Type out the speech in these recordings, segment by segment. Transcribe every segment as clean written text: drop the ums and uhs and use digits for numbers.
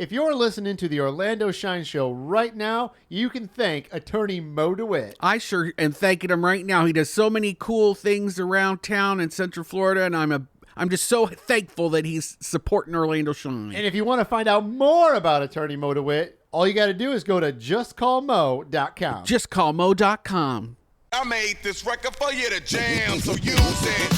If you're listening to the Orlando Shine Show right now, you can thank Attorney Mo DeWitt. I sure am thanking him right now. He does so many cool things around town in Central Florida, and I'm just so thankful that he's supporting Orlando Shine. And if you want to find out more about Attorney Mo DeWitt, all you got to do is go to justcallmo.com. JustCallMo.com. I made this record for you to jam, so use it.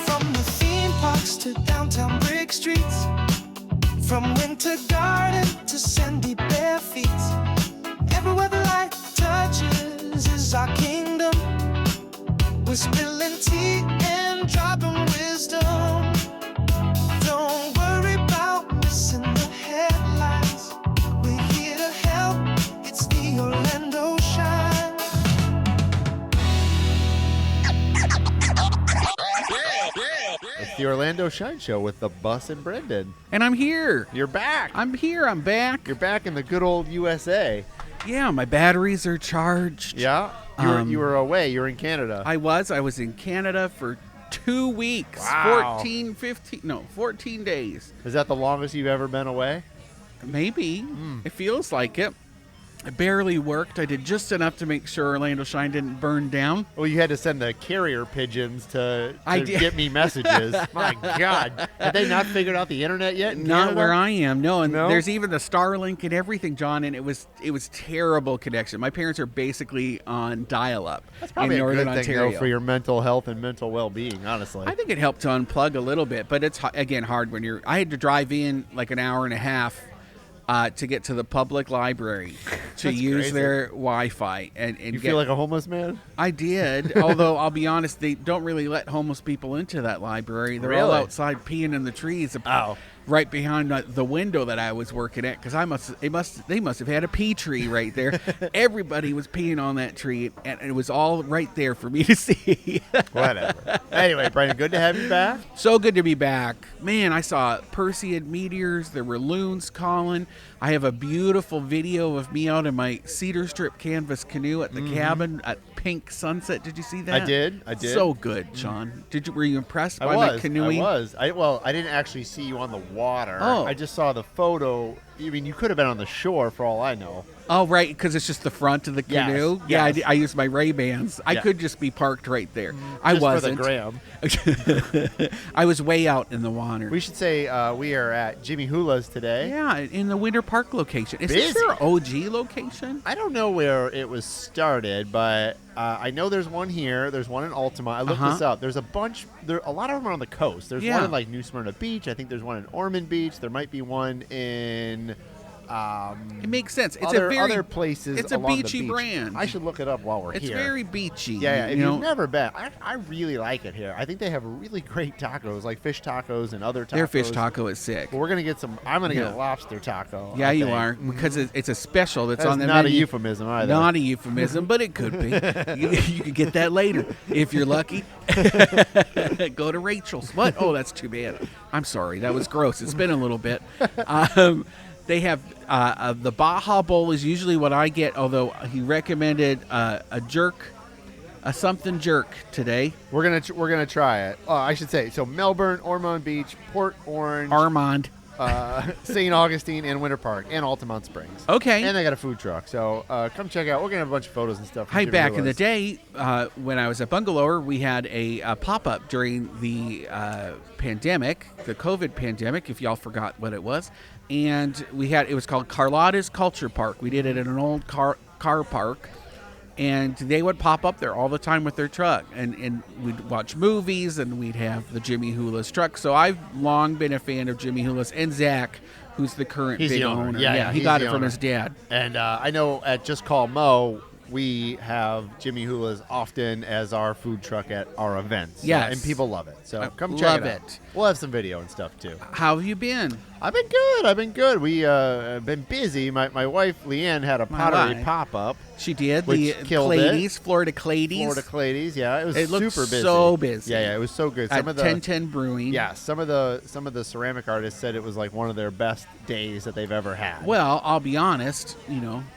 From the theme parks to downtown brick streets, from winter garden to sandy bare feet, everywhere the light touches is our kingdom. We're spilling tea and dropping wisdom. Don't worry about missing the headlines. We're here to help. It's the Orlando Shine. It's the Orlando Shine Show with the Bus and Brendan. And I'm here. You're back. I'm here. I'm back. You're back in the good old USA. Yeah, my batteries are charged. Yeah? You were away. You were in Canada. I was in Canada for 2 weeks. Wow. 14 days. Is that the longest you've ever been away? Maybe. It feels like it. I barely worked. I did just enough to make sure Orlando Shine didn't burn down. Well, you had to send the carrier pigeons to I did. get me messages. My God. Have they not figured out the internet yet in Not Canada? where I am. No, and No? there's even the Starlink and everything, John, and it was terrible connection. My parents are basically on dial-up That's probably in a Northern good thing, Ontario. though, for your mental health and mental well-being, honestly. I think it helped to unplug a little bit, but it's, again, hard when I had to drive in like an hour and a half to get to the public library to That's use crazy. their Wi-Fi. And you feel like a homeless man? I did, although I'll be honest, they don't really let homeless people into that library. They're all Really? outside peeing in the trees. Oh. Right behind the window that I was working at, because they must have had a pea tree right there. Everybody was peeing on that tree, and it was all right there for me to see. Whatever. Anyway, Brandon, good to have you back. So good to be back. Man, I saw Perseid meteors. There were loons calling. I have a beautiful video of me out in my cedar strip canvas canoe at the cabin at Pink Sunset. Did you see that? I did. So good, Sean. Were you impressed by I my was. canoeing? I didn't actually see you on the water. Oh. I just saw the photo. I mean, you could have been on the shore for all I know. Oh, right, because it's just the front of the Yes, canoe. yes. Yeah, I used my Ray-Bans. I Yeah. could just be parked right there. I Just wasn't. for the gram. I was way out in the water. We should say we are at Jimmy Hula's today. Yeah, in the Winter Park location. Is this Busy. their OG location? I don't know where it was started, but I know there's one here. There's one in Altamont. I looked this up. There's a bunch. A lot of them are on the coast. There's Yeah. one in like New Smyrna Beach. I think there's one in Ormond Beach. There might be one in It makes sense. It's other places. It's a along the beachy beach. brand. I should look it up while we're It's here. very beachy. Yeah, if you know, you've never been, I really like it here. I think they have really great tacos, like fish tacos and other tacos. their fish taco is sick. But we're gonna get some. I'm gonna get Yeah. a lobster taco. Yeah, I you think. are, because it's a special that's That's on the not menu. a euphemism either. Not a euphemism, but it could be. You could get that later if you're lucky. Go to Rachel's. What? Oh, that's too bad. I'm sorry. That was gross. It's been a little bit. They have the Baja Bowl is usually what I get, although he recommended a something jerk today. We're gonna try it. I should say so. Melbourne, Ormond Beach, Port Orange, Armand. St. Augustine, and Winter Park, and Altamont Springs. Okay. And they got a food truck. So come check out. We're gonna have a bunch of photos and stuff. from Hey, Jimmy back in the Hula's. day, when I was at Bungalower, we had a pop-up during the pandemic, the COVID pandemic, if y'all forgot what it was. And it was called Carlotta's Culture Park. We did it at an old car park. And they would pop up there all the time with their truck. And we'd watch movies, and we'd have the Jimmy Hula's truck. So I've long been a fan of Jimmy Hula's. And Zach, who's the current He's big the owner. Yeah, he he's got the it from owner. his dad. And I know at Just Call Mo, we have Jimmy Hula's often as our food truck at our events. Yes. And people love it. So come check Love it out. it. We'll have some video and stuff too. How have you been? I've been good. We been busy. My wife Leanne had a pottery wife. pop up. She did. Which The killed Cladies, Florida Cladies. Florida Cladies, yeah, it It looked super busy. so busy. Yeah, it was so good. At Some of the 1010 Brewing. yeah, some of the ceramic artists said it was like one of their best days that they've ever had. Well, I'll be honest.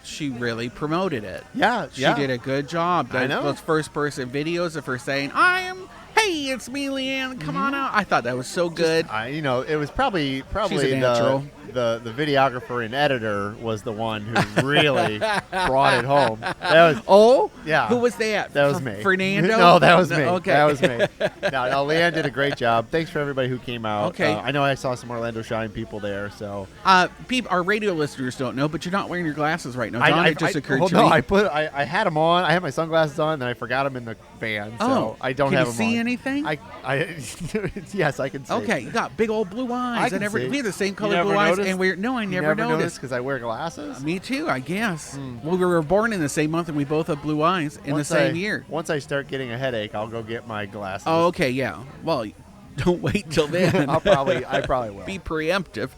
She really promoted it. yeah, She did a good job. I know. Those first-person videos of her saying, "Hey, it's me, Leanne. Come on out." I thought that was so good. It was probably She's a natural. the videographer and editor was the one who really brought it home. That was yeah. Who was that? That was me. Fernando? No, that was me. Okay. That was me. No, Leanne did a great job. Thanks for everybody who came out. Okay. I know I saw some Orlando Shine people there. So Our radio listeners don't know, but you're not wearing your glasses right now. John, it just occurred to me. I had them on. I had my sunglasses on, and I forgot them in the van. So I don't have them on. Can you see anything? Yes, I can see. Okay, you got big old blue eyes. I can see. We have the same You color never blue eyes, noticed? and I never noticed. because I wear glasses. Me too, I guess. Well, we were born in the same month, and we both have blue eyes in the same year. Once I start getting a headache, I'll go get my glasses. Oh, okay, yeah. Well, don't wait till then. I probably will. Be preemptive.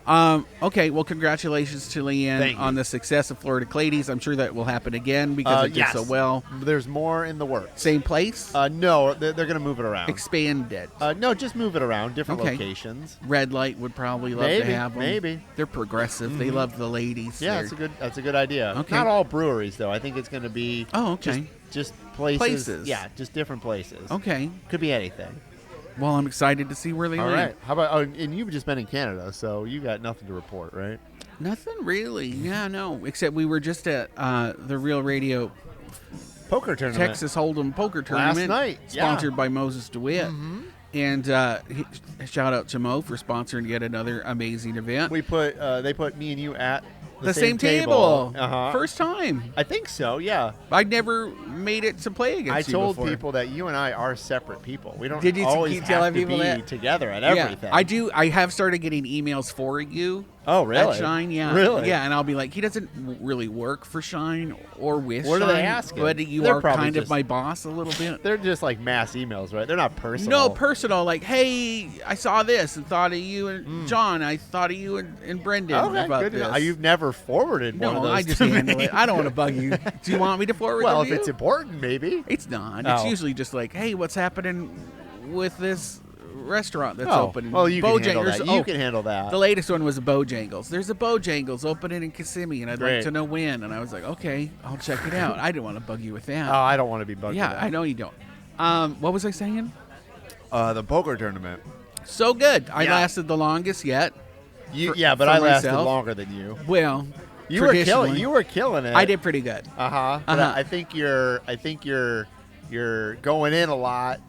Okay, well, congratulations to Leanne on the success of Florida Cladies. I'm sure that will happen again because it did so well. There's more in the works. Same place? No, they're going to move it around. Expand it. No, just move it around, different Okay. locations. Red Light would probably love to have them. Maybe. They're progressive. They love the ladies. Yeah, They're- that's a good idea. Okay. Not all breweries though. I think it's going to be okay. just places. Places. Yeah, just different places. Okay. Could be anything. Well, I'm excited to see where they All land. right. How about and you've just been in Canada, so you got nothing to report, right? Nothing really. Yeah, no. Except we were just at the Real Radio Poker tournament. Texas Hold'em Poker Tournament. night, yeah. Sponsored by Moses DeWitt. And shout out to Mo for sponsoring yet another amazing event. We put they put me and you at the same table. Uh-huh. First time. I think so. Yeah. I'd never made it to play against I you told before. people that you and I are separate people. We don't Did you always keep have telling to people be that? together at Yeah, everything. I do. I have started getting emails for you. Oh, really? At Shine, yeah. Really? Yeah, and I'll be like, he doesn't really work for Shine or with What Shine. are they asking? But you They're are probably kind of just- my boss a little bit. They're just like mass emails, right? They're not personal. No, personal. Like, hey, I saw this and thought of you and John. I thought of you and Brendan Okay, about good to know. this. You've never forwarded one of No, those I just to handle me. it. I don't want to bug you. Do you want me to forward Well, them if to it's you? important, maybe. It's not. Oh. It's usually just like, hey, what's happening with this restaurant that's Oh, opening? well, you can handle Bojangles- that. oh, You can handle that. The latest one was a Bojangles. There's a Bojangles opening in Kissimmee, and I'd like Great. to know when. And I was like, okay, I'll check it out. I didn't want to bug you with that. Oh, I don't want to be bugged. yeah, with that. I know you don't. What was I saying? The poker tournament. So good. I Yeah. lasted the longest yet. But for I lasted myself. longer than you. Well, You were traditionally, killing it. I did pretty good. But Uh-huh. I think you're going in a lot.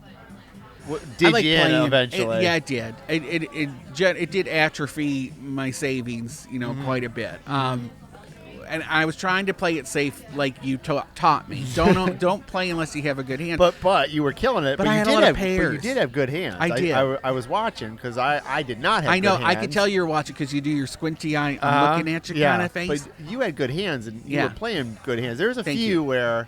I Did like you in playing- eventually? yeah, it did. It did atrophy my savings, quite a bit. And I was trying to play it safe, like you taught me. Don't play unless you have a good hand. But you were killing it. But you I had a did lot of have, pairs. But you did have good hands. I did. I was watching because I did not have. I know. Good I could hands. tell you were watching because you do your squinty eye, I'm looking at you kind of face. But you had good hands and you Yeah. were playing good hands. There was a Thank few you. where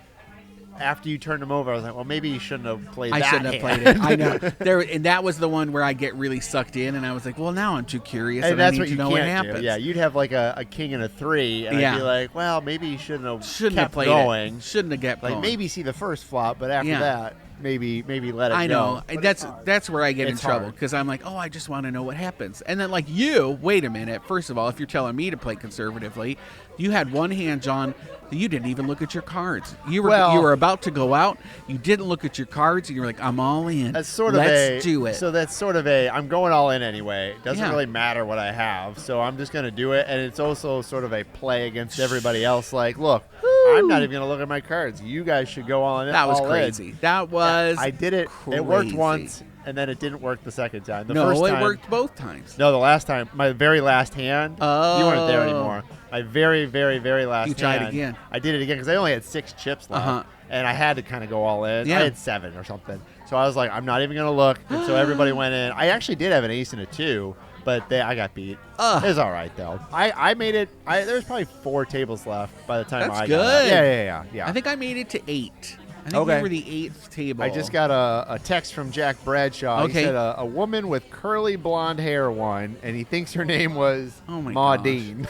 after you turned them over, I was like, well, maybe you shouldn't have played that I shouldn't have played hand. it. I know. And that was the one where I get really sucked in, and I was like, well, now I'm too curious, And and I that's need what to you know what can't happens. do. Yeah, you'd have like a king and a 3, and Yeah. I'd be like, well, maybe you shouldn't have Shouldn't kept have played going. it. Shouldn't have kept Like going. maybe see the first flop, but after Yeah. that, maybe let it I go. know. But That's where I get in It's trouble hard. because I'm like, oh, I just want to know what happens. And then like you, wait a minute. First of all, if you're telling me to play conservatively, you had one hand, John. You didn't even look at your cards. You were about to go out. You didn't look at your cards, and you were like, I'm all in. That's sort of Let's do it. So that's sort of I'm going all in anyway. It doesn't Yeah. really matter what I have, so I'm just going to do it. And it's also sort of a play against everybody else. Like, look, I'm not even going to look at my cards. You guys should go all in. That was all in. crazy. That was. I did it. Crazy. It worked once, and then it didn't work the second time. The no, first it time, worked both times. No, the last time, my very last hand. Oh. You weren't there anymore. My very, very, very last You tried hand. again. I did it again because I only had 6 chips left, Uh-huh. and I had to kind of go all in. Yeah. I had 7 or something. So I was like, I'm not even going to look. And so everybody went in. I actually did have an ace and a 2, but I got beat. Ugh. It was all right, though. I made it. There's probably 4 tables left by the time That's I good. got out. Yeah. I think I made it to 8. I think Okay. we were the 8th table. I just got a text from Jack Bradshaw. Okay. He said a woman with curly blonde hair won, and he thinks her name was Oh my Maudine.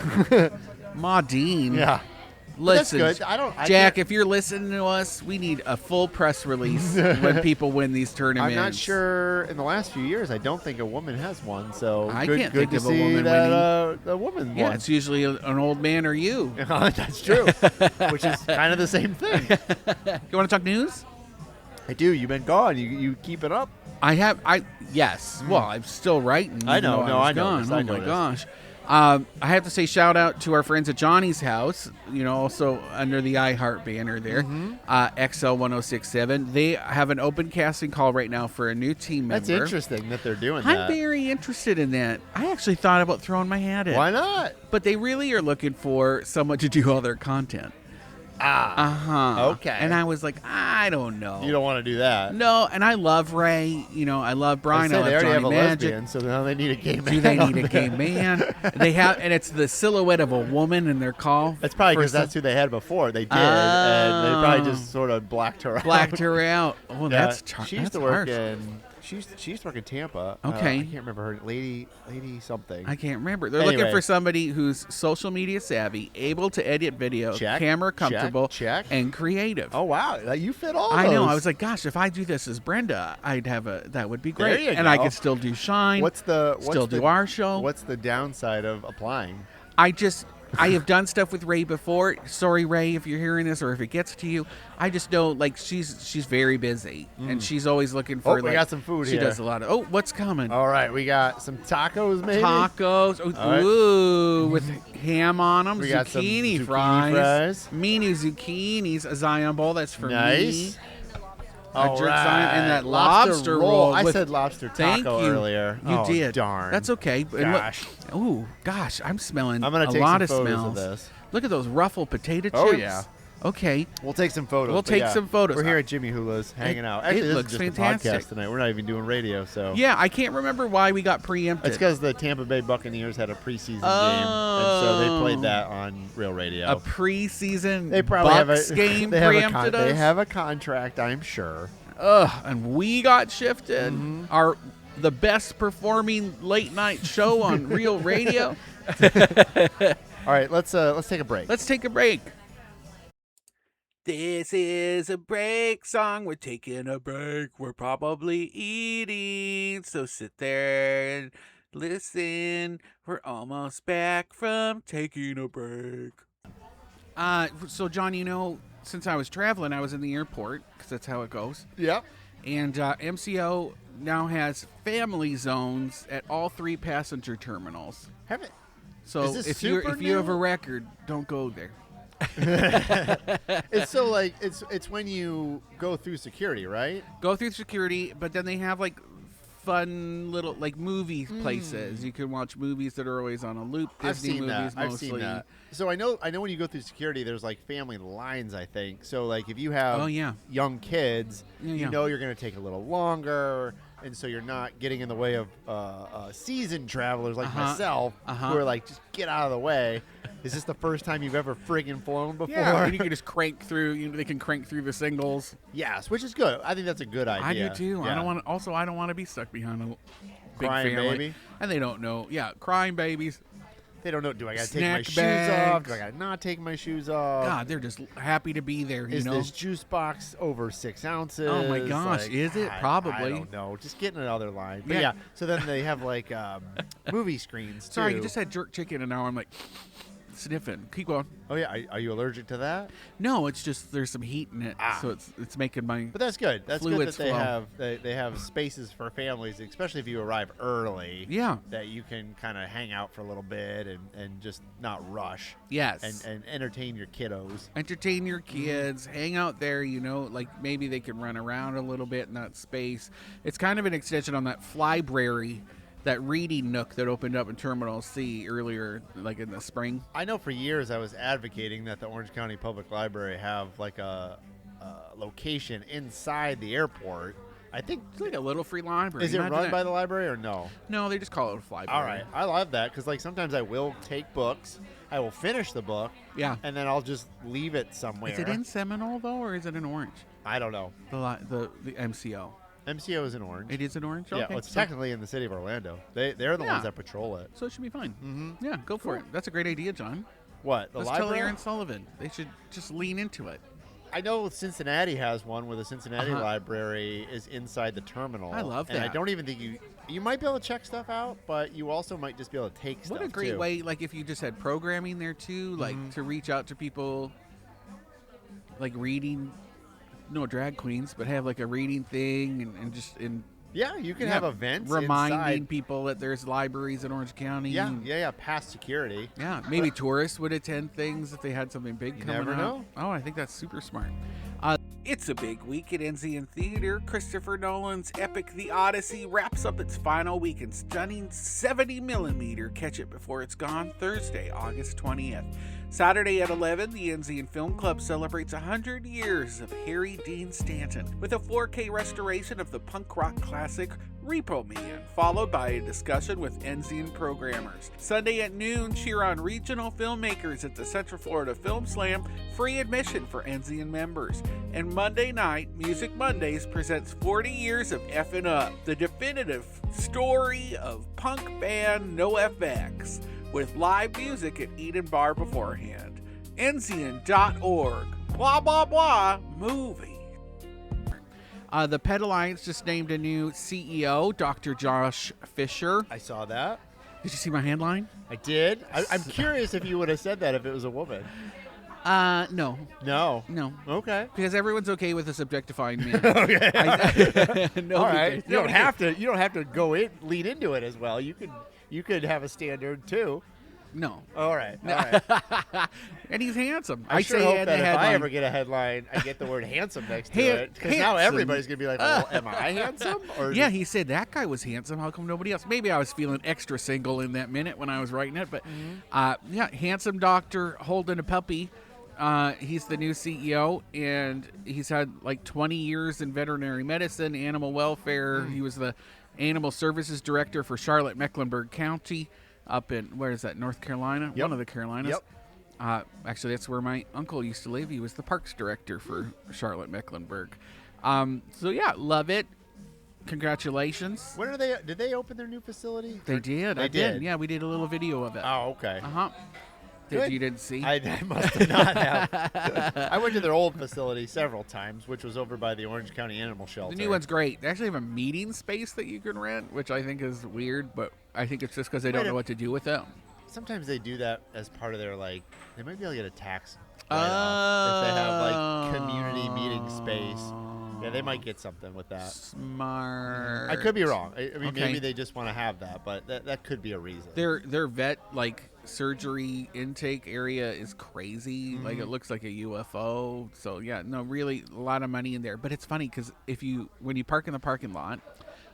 Maudine. Yeah. But that's Listen, good. I Jack, can't- if you're listening to us, we need a full press release when people win these tournaments. I'm not sure. In the last few years, I don't think a woman has won. So I good, can't good think to of a see woman that a woman Yeah, won. it's usually an old man or you. That's true. Which is kind of the same thing. You want to talk news? I do. You've been gone. You keep it up. Yes. Well, I'm still writing. I even know. though No, was I noticed. gone. I Oh my noticed. gosh. I have to say shout out to our friends at Johnny's House, also under the iHeart banner there, XL 1067. They have an open casting call right now for a new team member. That's interesting that they're doing I'm that. very interested in that. I actually thought about throwing my hat in. Why not? But they really are looking for someone to do all their content. Okay. And I was like, I don't know. You don't want to do that. No, and I love Ray. I love Brian. They I love already Johnny have a Magic. lesbian, so now they need a gay man. Do they on need a there. gay man? They have, and it's the silhouette of a woman in their call. That's probably for because that's who they had before. They did, and they probably just sort of blacked her out. blacked her out. Oh, Yeah, that's she used that's to work harsh. in. She used to work in Tampa. Okay. I can't remember her lady something. I can't remember. They're looking Anyway. for somebody who's social media savvy, able to edit video, Check, camera check, comfortable, check. and creative. Oh wow, you fit all. I know. those. I was like, gosh, if I do this as Brenda, that would be There great. you And I go. could still do Shine. What's the do our show? What's the downside of applying? I have done stuff with Ray before. Sorry, Ray, if you're hearing this or if it gets to you. I just know, she's very busy, and she's always looking for. We got some food she here. does a lot of. Oh, what's coming? All right, we got some tacos, maybe. Tacos. All right. Ooh, with ham on them. We got some zucchini zucchini fries. fries. Mini zucchinis. A Zion bowl. That's for me. Nice. A All jerk right. Zion and that lobster roll. I with- said lobster Thank taco you. earlier. You Oh, did. Darn. That's okay. And Gosh. Ooh, gosh, I'm smelling I'm gonna a take lot some of photos smells. of this. Look at those ruffled potato chips. Oh, yeah. Okay. We'll take some photos. We'll but take yeah, some photos. We're here at Jimmy Hula's hanging out. Actually, it this looks is just fantastic. a podcast tonight. We're not even doing radio, so. Yeah, I can't remember why we got preempted. It's because the Tampa Bay Buccaneers had a preseason game, and so they played that on Real Radio. a preseason They probably Bucks have a game they have preempted us. They have a contract, I'm sure. And we got shifted. Mm-hmm. The best performing late night show on Real Radio. All right, let's take a break. Let's take a break. This is a break song. We're taking a break. We're probably eating. So sit there and listen. We're almost back from taking a break. So John, since I was traveling, I was in the airport because that's how it goes. Yep. And MCO now has family zones at all 3 passenger terminals. Have it. So Is this if super you have a new? record, don't go there. It's so like it's when you go through security, right? Go through security, but then they have fun little movie places. You can watch movies that are always on a loop. Disney I've seen movies that. mostly. I've seen that. So I know when you go through security, there's family lines. I think so. If you have young kids, Yeah, you yeah. know you're going to take a little longer, and so you're not getting in the way of seasoned travelers like myself who are just get out of the way. Is this the first time you've ever friggin' flown before? Yeah, and you can just crank through. They can crank through the singles. Yes, which is good. I think that's a good idea. I do too. Yeah. I don't want to be stuck behind a big Crying family. baby? And they don't know. Yeah, crying babies. They don't know. Do I got to take my Snack shoes off? bags. Do I got to not take my shoes off? God, they're just happy to be there. Is this juice box over 6 ounces? Oh my gosh, is it? Probably. I don't know. Just get in another line. But Yeah. yeah. So then they have movie screens too. Sorry, you just had jerk chicken, and now I'm sniffing. Keep going. Oh yeah. Are you allergic to that? No, it's just there's some heat in it, so it's making my. But that's good. That's good that Fluids they flow. they have spaces for families, especially if you arrive early. Yeah. That you can kind of hang out for a little bit and just not rush. Yes. And entertain your kiddos. Entertain your kids, hang out there, maybe they can run around a little bit in that space. It's kind of an extension on that Flybrary, that reading nook that opened up in Terminal C earlier, in the spring. I know for years I was advocating that the Orange County Public Library have a location inside the airport. I think It's like a little free library. is it Imagine run that. by the library or no? No, they just call it a Flybrary. All right, I love that because sometimes I will take books I will finish the book. Yeah. And then I'll just leave it somewhere. Is it in Seminole though, or is it in Orange? I don't know. The MCO. MCO is in Orange. It is in Orange. Yeah, Okay. well, it's technically in the city of Orlando. They're the ones that patrol it. So it should be fine. Mm-hmm. Yeah, go for it. That's a great idea, John. What? The Let's library? tell Aaron Sullivan. They should just lean into it. I know Cincinnati has one where the Cincinnati library is inside the terminal. I love that. And I don't even think you might be able to check stuff out, but you also might just be able to take stuff. What a great too. way, like if you just had programming there too, like to reach out to people, like reading, no drag queens, but have like a reading thing and just in. Yeah, you can have events reminding inside. people that there's libraries in Orange County. Yeah, past security. Yeah, maybe tourists would attend things if they had something big coming never up. know. Oh, I think that's super smart. It's a big week at NZN Theater. Christopher Nolan's epic The Odyssey wraps up its final week in stunning 70mm. Catch it before it's gone Thursday, August 20th. Saturday at 11, the NZN Film Club celebrates 100 years of Harry Dean Stanton with a 4K restoration of the punk rock classic Repo Man, followed by a discussion with NZN programmers. Sunday at noon, cheer on regional filmmakers at the Central Florida Film Slam, free admission for NZN members. And Monday night, Music Mondays presents 40 Years of Effin' Up, the definitive story of punk band NoFX, with live music at Eden Bar beforehand. NZN.org. Blah, blah, blah. Movie. The Pet Alliance just named a new CEO, Dr. Josh Fisher. I saw that. Did you see my handline? I did. I'm curious if you would have said that if it was a woman. No. No. Okay. Because everyone's okay with us objectifying men. Okay. No, All right. You don't have to. to lead into it as well. You could have a standard too. No. All right. All right. And he's handsome. I sure hope that if headline. I ever get a headline, I get the word handsome next to it. Because now everybody's going to be like, well, am I handsome? Or yeah, he said that guy was handsome. How come nobody else? Maybe I was feeling extra single in that minute when I was writing it. But yeah, handsome doctor holding a puppy. He's the new CEO, and he's had like 20 years in veterinary medicine, animal welfare. He was the animal services director for Charlotte-Mecklenburg County up in, where is that, North Carolina? Yep. One of the Carolinas. Yep. Actually, that's where my uncle used to live. He was the parks director for Charlotte-Mecklenburg. So, yeah, love it. Congratulations. When are they? Did they open their new facility? They did. They did. Yeah, we did a little video of it. Oh, okay. That you didn't see? I must have not have. I went to their old facility several times, which was over by the Orange County Animal Shelter. The new one's great. They actually have a meeting space that you can rent, which I think is weird, but I think it's just because they don't know what to do with it. Sometimes they do that as part of their, like, they might be able to get a tax write-off if they have, like, community meeting space. Yeah, they might get something with that. Smart. I could be wrong. I mean, Okay. maybe they just want to have that, but that could be a reason. Their vet, like, surgery intake area is crazy. Like, it looks like a UFO. So, yeah, no, really a lot of money in there. But it's funny because when you park in the parking lot,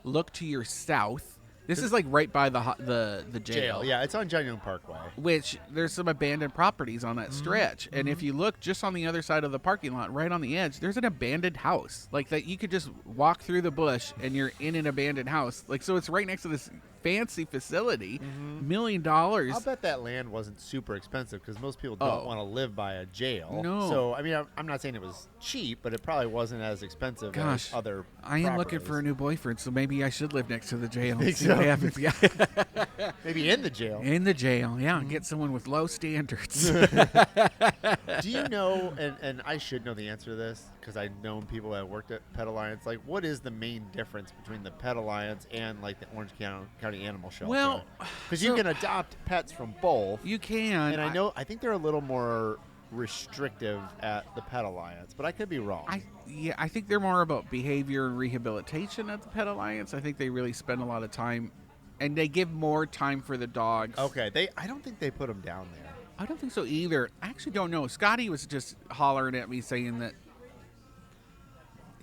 look to your south. This is like right by the jail. Yeah, it's on Jung Parkway. Which there's some abandoned properties on that stretch, and if you look just on the other side of the parking lot, right on the edge, there's an abandoned house. Like that, you could just walk through the bush and you're in an abandoned house. Like so, it's right next to this fancy facility, $1 million. I'll bet that land wasn't super expensive because most people don't want to live by a jail. No. So I mean, I'm not saying it was cheap, but it probably wasn't as expensive as other. I am looking properties. for a new boyfriend, so maybe I should live next to the jail. Think And see what so? happens. Yeah. Maybe in the jail. In the jail, yeah. Get someone with low standards. Do you know, and I should know the answer to this because I've known people that worked at Pet Alliance, like what is the main difference between the Pet Alliance and like the Orange County Animal Shelter? Well, because you can adopt pets from both. You can. And I think they're a little more restrictive at the Pet Alliance, but I could be wrong. I think they're more about behavior and rehabilitation at the Pet Alliance. I think they really spend a lot of time, and they give more time for the dogs. Okay, I don't think they put them down there. I don't think so either. I actually don't know. Scotty was just hollering at me saying that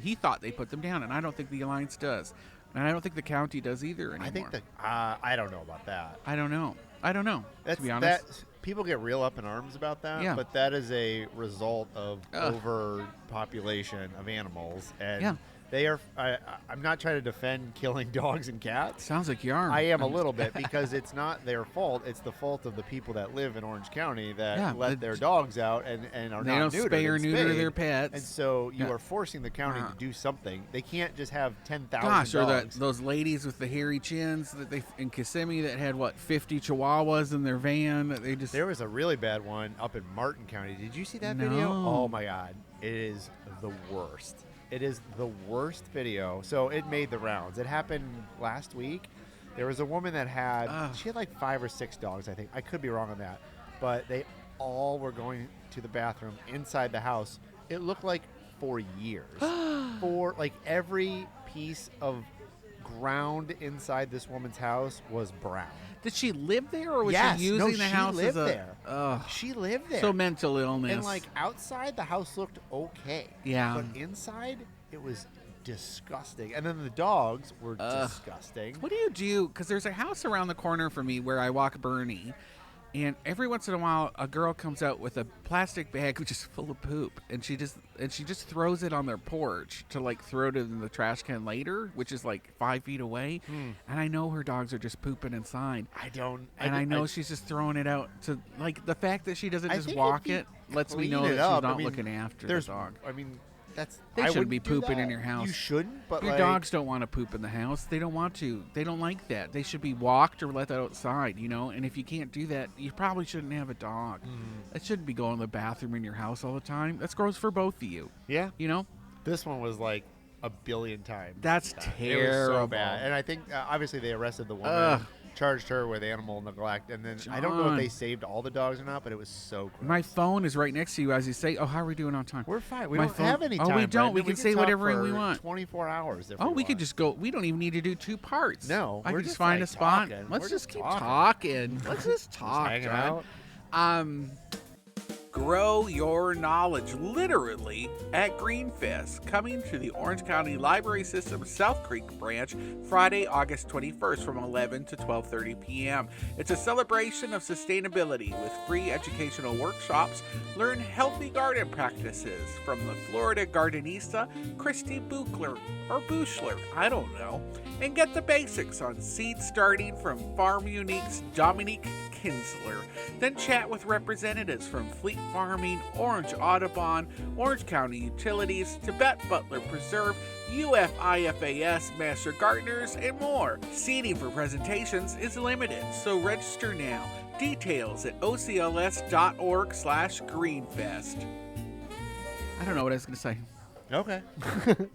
he thought they put them down, and I don't think the Alliance does. And I don't think the county does either anymore. I think I don't know about that. I don't know. To be honest. People get real up in arms about that, Yeah. but that is a result of overpopulation of animals. And They are. I'm not trying to defend killing dogs and cats. Sounds like you are. I am a little bit because it's not their fault. It's the fault of the people that live in Orange County that let their dogs out and are they not don't neutered spay or and neuter spayed. their pets. And so you are forcing the county to do something. They can't just have 10,000 Gosh, or dogs. those ladies with the hairy chins that they in Kissimmee that had 50 Chihuahuas in their van that they just. There was a really bad one up in Martin County. Did you see that No. video? Oh my God, it is the worst. It is the worst video. So it made the rounds. It happened last week. There was a woman that she had like 5 or 6 dogs, I think. I could be wrong on that. But they all were going to the bathroom inside the house. It looked like for years. For like every piece of ground inside this woman's house was brown. Did she live there, or was Yes. she using No, the she house lived as a? there. She lived there. So mental illness. And like outside, the house looked okay. Yeah. But inside, it was disgusting. And then the dogs were disgusting. What do you do? Because there's a house around the corner from me where I walk Bernie, and every once in a while, a girl comes out with a plastic bag which is full of poop, and she just throws it on their porch to like throw it in the trash can later, which is like 5 feet away. And I know her dogs are just pooping inside. I know she's just throwing it out to like the fact that she doesn't just walk it lets me know that she's not looking after the dog. I mean, They I shouldn't wouldn't be do pooping that. in your house. You shouldn't, but Your like, dogs don't want to poop in the house. They don't want to. They don't like that. They should be walked or let outside, And if you can't do that, you probably shouldn't have a dog. It shouldn't be going to the bathroom in your house all the time. That's gross for both of you. Yeah. This one was like a billion times. That's terrible. It was so bad. And I think obviously they arrested the woman, charged her with animal neglect, and then I don't know if they saved all the dogs or not, but it was so gross. My phone is right next to you as you say, how are we doing on time? We're fine. We don't have any time. Oh, we don't. Brendan. We can say talk whatever for we want. 24 hours. If We could just go. We don't even need to do 2 parts. No, I we're can just just, find like, a spot. talking. Let's We're just just keep talking. talking. Let's just talk, hanging John. out. Grow your knowledge literally at Greenfest, coming to the Orange County Library System South Creek branch Friday, August 21st from 11 to 12:30 p.m. It's a celebration of sustainability with free educational workshops. Learn healthy garden practices from the Florida gardenista Christy Buchler or Buchler, I don't know, and get the basics on seed starting from Farm Unique's Dominique Kinsler. Then chat with representatives from Fleet Farming, Orange Audubon, Orange County Utilities, Tibet Butler Preserve, UFIFAS, Master Gardeners, and more. Seating for presentations is limited, so register now. Details at ocls.org/greenfest. I don't know what I was going to say. Okay.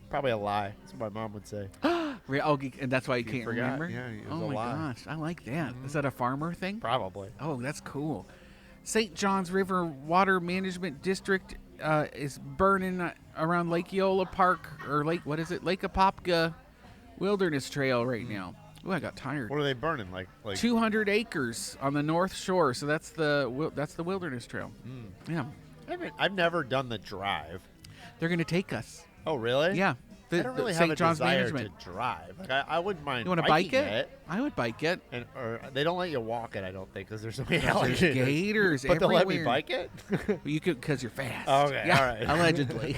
Probably a lie. That's what my mom would say. And that's why you can't forgot. remember? Yeah, it was oh a my lie. gosh, I like that. Is that a farmer thing? Probably. Oh, that's cool. St. John's River Water Management District is burning around Lake Eola Park, or Lake Apopka Wilderness Trail right now. Oh, I got tired. What are they burning? Like 200 acres on the North Shore, so that's the Wilderness Trail. Yeah. I've never done the drive. They're going to take us. Oh, really? Yeah. I don't really have St. a John's desire Management. to drive. Like, I wouldn't mind. You want to bike it? I would bike it. Or they don't let you walk it, I don't think, because there's so many There's alligators. gators But they'll let me everywhere. bike it? You could, because you're fast. Okay, yeah, all right. Allegedly.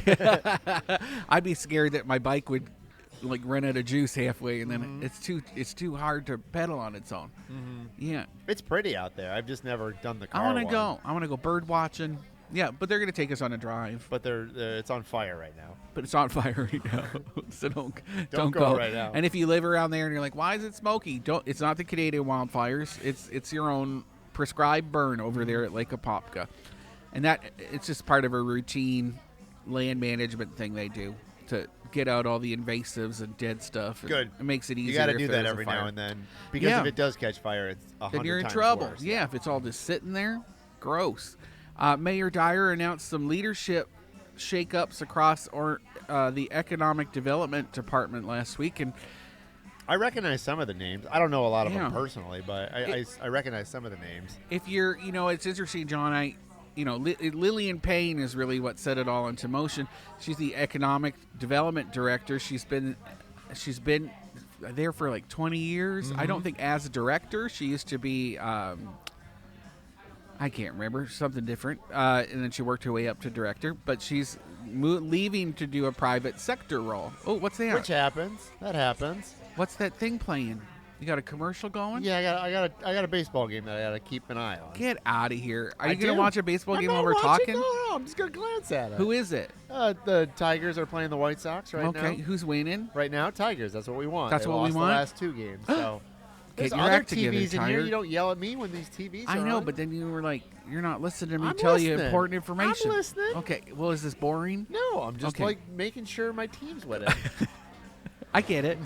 I'd be scared that my bike would like run out of juice halfway, and then it's too hard to pedal on its own. Yeah. It's pretty out there. I've just never done the car I want to one. go. I want to go bird watching. Yeah, but they're going to take us on a drive. But it's on fire right now. But it's on fire right now, so don't Don't go go right now. And if you live around there and you're like, why is it smoky? It's not the Canadian wildfires. It's your own prescribed burn over there at Lake Apopka, and that it's just part of a routine land management thing they do to get out all the invasives and dead stuff. Good. It makes it easier. You got to if do there's that a every fire. now and then, because Yeah. if it does catch fire, it's 100 Then you're in times trouble. worse. Yeah, if it's all just sitting there, gross. Mayor Dyer announced some leadership shakeups across the Economic Development Department last week, and I recognize some of the names. I don't know a lot of Yeah. them personally, but I recognize some of the names. if you're, it's interesting, John. Lillian Payne is really what set it all into motion. She's the Economic Development Director. She's been there for like 20 years. I don't think as a director. She used to be. I can't remember, something different. And then she worked her way up to director. But she's leaving to do a private sector role. Oh, what's that? Which happens. That happens. What's that thing playing? You got a commercial going? Yeah, I got a baseball game that I got to keep an eye on. Get out of here. Are I you going to do. watch a baseball I'm game not while we're watching- talking? No, I'm just going to glance at it. Who is it? The Tigers are playing the White Sox right now. Okay, who's winning? Right now, Tigers. That's what we want. That's They what we lost want? The last 2 games. So there's your other act together, TVs in here. Tiger. You don't yell at me when these TVs are I know, on. but then you were like, you're not listening to me I'm tell you listening. important information. I'm listening. Okay, well, is this boring? No, I'm just Okay. like making sure my team's winning. I get it.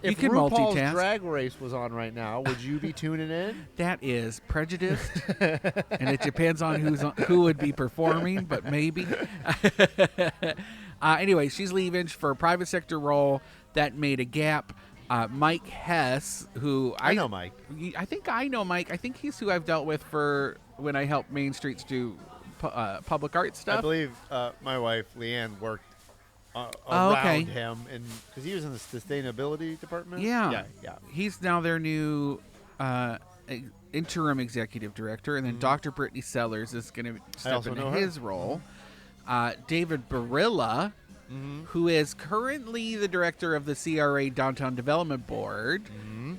You If can RuPaul's multitask. Drag Race was on right now, would you be tuning in? That is prejudiced, and it depends on who would be performing, but maybe. Anyway, she's leaving for a private sector role that made a gap. Mike Hess, who I know Mike. I think I know Mike. I think he's who I've dealt with for when I help Main Streets do public art stuff. I believe my wife Leanne worked Oh, around okay. him, and because he was in the sustainability department. Yeah. yeah. He's now their new interim executive director, and then Dr. Brittany Sellers is going to step also into know her. his role. David Barilla, who is currently the director of the CRA Downtown Development Board,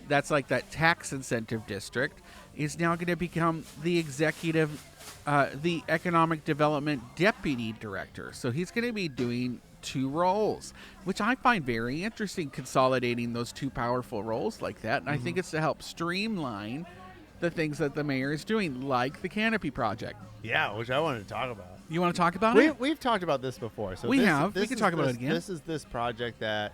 that's like that tax incentive district, is now going to become the the economic development deputy director. So he's going to be doing 2 roles, which I find very interesting, consolidating those 2 powerful roles like that. And I think it's to help streamline the things that the mayor is doing, like the Canopy Project. Yeah, which I wanted to talk about. You want to talk about it? We've talked about this before. So We this, have. This We can is talk about this- it again. This is this project that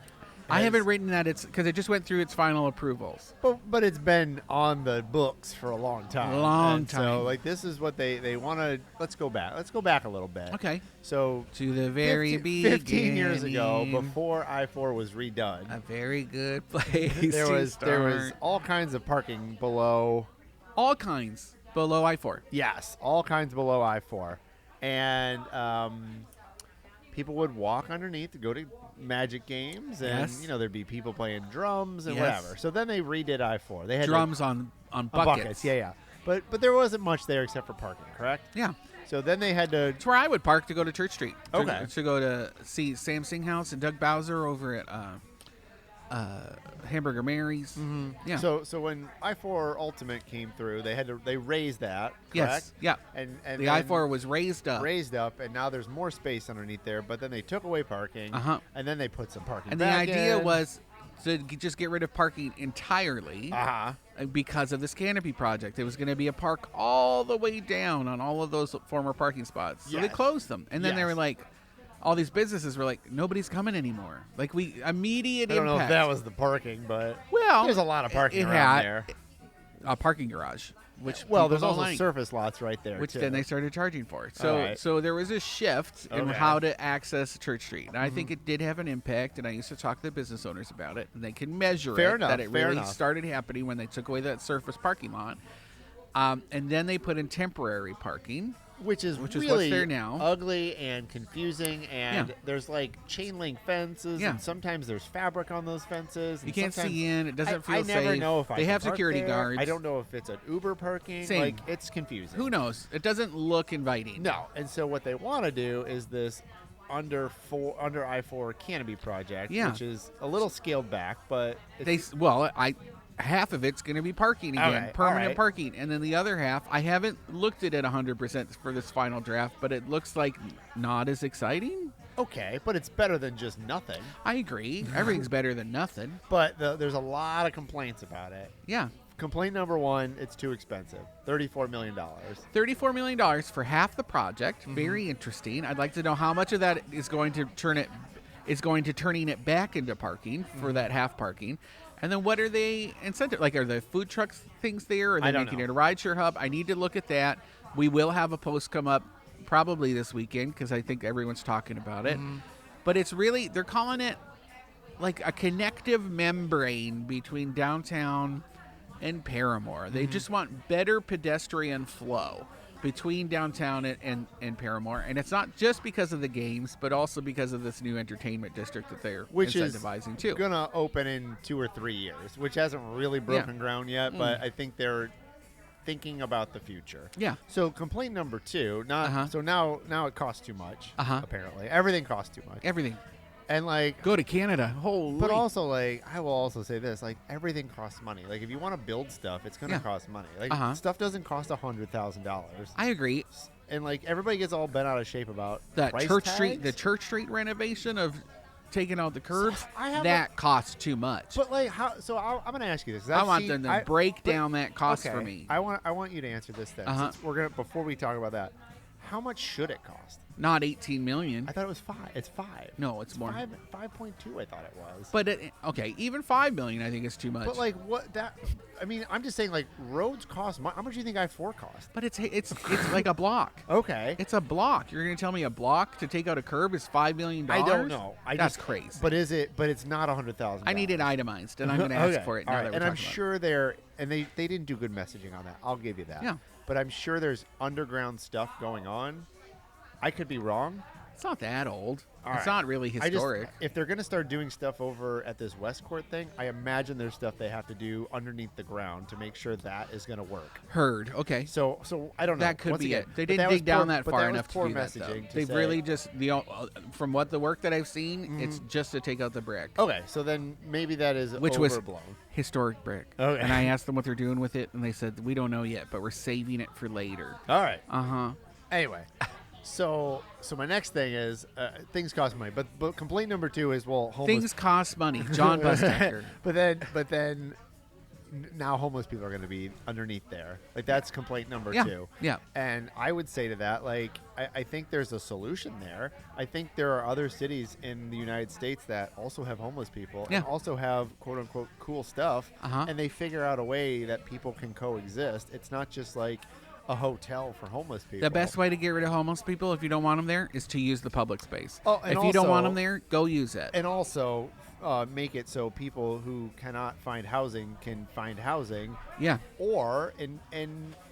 I has- haven't written that it's because it just went through its final approvals. But it's been on the books for a long time. Long And time. So like this is what they want to. Let's go back. Let's go back a little bit. Okay. So To the very 15 years ago, beginning. before I-4 was redone, A very good place there to was start. all kinds of parking below. All kinds below I-4. Yes, all kinds below I-4, and people would walk underneath to go to Magic games, and Yes. there'd be people playing drums and Yes. whatever. So then they redid I-4. They had Drums on buckets. Yeah. But there wasn't much there except for parking, correct? Yeah. So then they had to. It's where I would park to go to Church Street. Okay. To go to see Sam Singhouse and Doug Bowser over at Hamburger Mary's. Yeah. So when I-4 Ultimate came through, they raised that, correct? yes. Yeah. And The then I-4 was raised up. raised up, and now there's more space underneath there. But then they took away parking, and then they put some parking. And the back idea in. was to just get rid of parking entirely because of this Canopy project. It was going to be a park all the way down on all of those former parking spots. So they Yes. closed them. And then they Yes. were like, all these businesses were like, nobody's coming anymore. Like, immediate I don't know if impact. that was the parking, but Well, there's a lot of parking it around had there. a parking garage, which Well, people there's don't also like, surface lots right there, which too. then they started charging for. So, right. so there was a shift in Okay. how to access Church Street, and I think it did have an impact. And I used to talk to the business owners about it, and they can measure Fair it enough, that it fair really enough. started happening when they took away that surface parking lot, and then they put in temporary parking. Which is what's really there now. ugly and confusing, and Yeah. there's like chain link fences, Yeah. and sometimes there's fabric on those fences. You and can't sometimes- see in. It doesn't feel I safe. never know if I they can have park security there. guards. I don't know if it's an Uber parking. Same. Like, it's confusing. Who knows? It doesn't look inviting. No, and so what they want to do is this under I-4 canopy project, Yeah. which is a little scaled back, but it's, Half of it's going to be parking again, Okay, permanent all right. parking, and then the other half, I haven't looked at it 100% for this final draft, but it looks like not as exciting. okay, but it's better than just nothing. I agree. Everything's better than nothing. But there's a lot of complaints about it. Yeah, Complaint number one: it's too expensive. $34 million. $34 million for half the project. Mm-hmm. Very interesting. I'd like to know how much of that is going to turning it back into parking Mm-hmm. for that half parking. And then what are they incentive? Like, are the food trucks things there? Are they I don't making know. it a rideshare hub? I need to look at that. We will have a post come up probably this weekend because I think everyone's talking about it. Mm-hmm. But it's really, they're calling it like a connective membrane between downtown and Paramore. They just want better pedestrian flow between downtown and Paramore. And it's not just because of the games, but also because of this new entertainment district that they're Which is incentivizing too. Gonna open in 2 or 3 years, which hasn't really broken ground yet. But I think they're thinking about the future. Yeah. So complaint number 2, not so now it costs too much. Apparently, everything costs too much. Everything. And like, Go to Canada. Holy. but also like, I will also say this: like, everything costs money. Like, if you want to build stuff, it's going to cost money. Like, stuff doesn't cost $100,000. I agree. And like, everybody gets all bent out of shape about That price Church tags. Street, the Church Street renovation of taking out the curbs, I have that costs too much. But like, how? So I'm going to ask you this. I want them to break down that cost okay, for me. I want you to answer this then. Since we're gonna, before we talk about that, how much should it cost? Not 18 million. I thought it was 5. It's 5. No, it's more. 5.2. I thought it was. But okay, even 5 million, I think is too much. But like, what that? I mean, I'm just saying, like, roads cost money. How much do you think I-4 cost? But it's like a block. Okay. It's a block. You're gonna tell me a block to take out a curb is $5 million? I don't know. That's crazy. But is it? But it's not $100,000. I need it itemized, and I'm gonna ask Okay. for it. All Now right. that we're And I'm talking about it. sure they didn't do good messaging on that. I'll give you that. Yeah. But I'm sure there's underground stuff going on. I could be wrong. It's not that old. All It's right. not really historic. If they're going to start doing stuff over at this Westcourt thing, I imagine there's stuff they have to do underneath the ground to make sure that is going to work. Heard. Okay. So I don't know. That could Once be again, it. They but didn't that was dig down poor- that but far that was enough to poor do that, though. messaging. to They've say- really just from what the work that I've seen, it's just to take out the brick, Okay, so then maybe that is which was overblown. historic brick. Okay. And I asked them what they're doing with it, and they said we don't know yet, but we're saving it for later. All right. Anyway, So my next thing is things cost money, but complaint number 2 is, well, homeless. things cost money. John Bustacker. but then now homeless people are going to be underneath there. Like, that's complaint number 2. Yeah. And I would say to that, like, I think there's a solution there. I think there are other cities in the United States that also have homeless people Yeah. and also have quote unquote cool stuff, and they figure out a way that people can coexist. It's not just like a hotel for homeless people. The best way to get rid of homeless people, if you don't want them there, is to use the public space. Oh, and if you don't want also- them there, go use it. And also make it so people who cannot find housing can find housing. Yeah. Or, and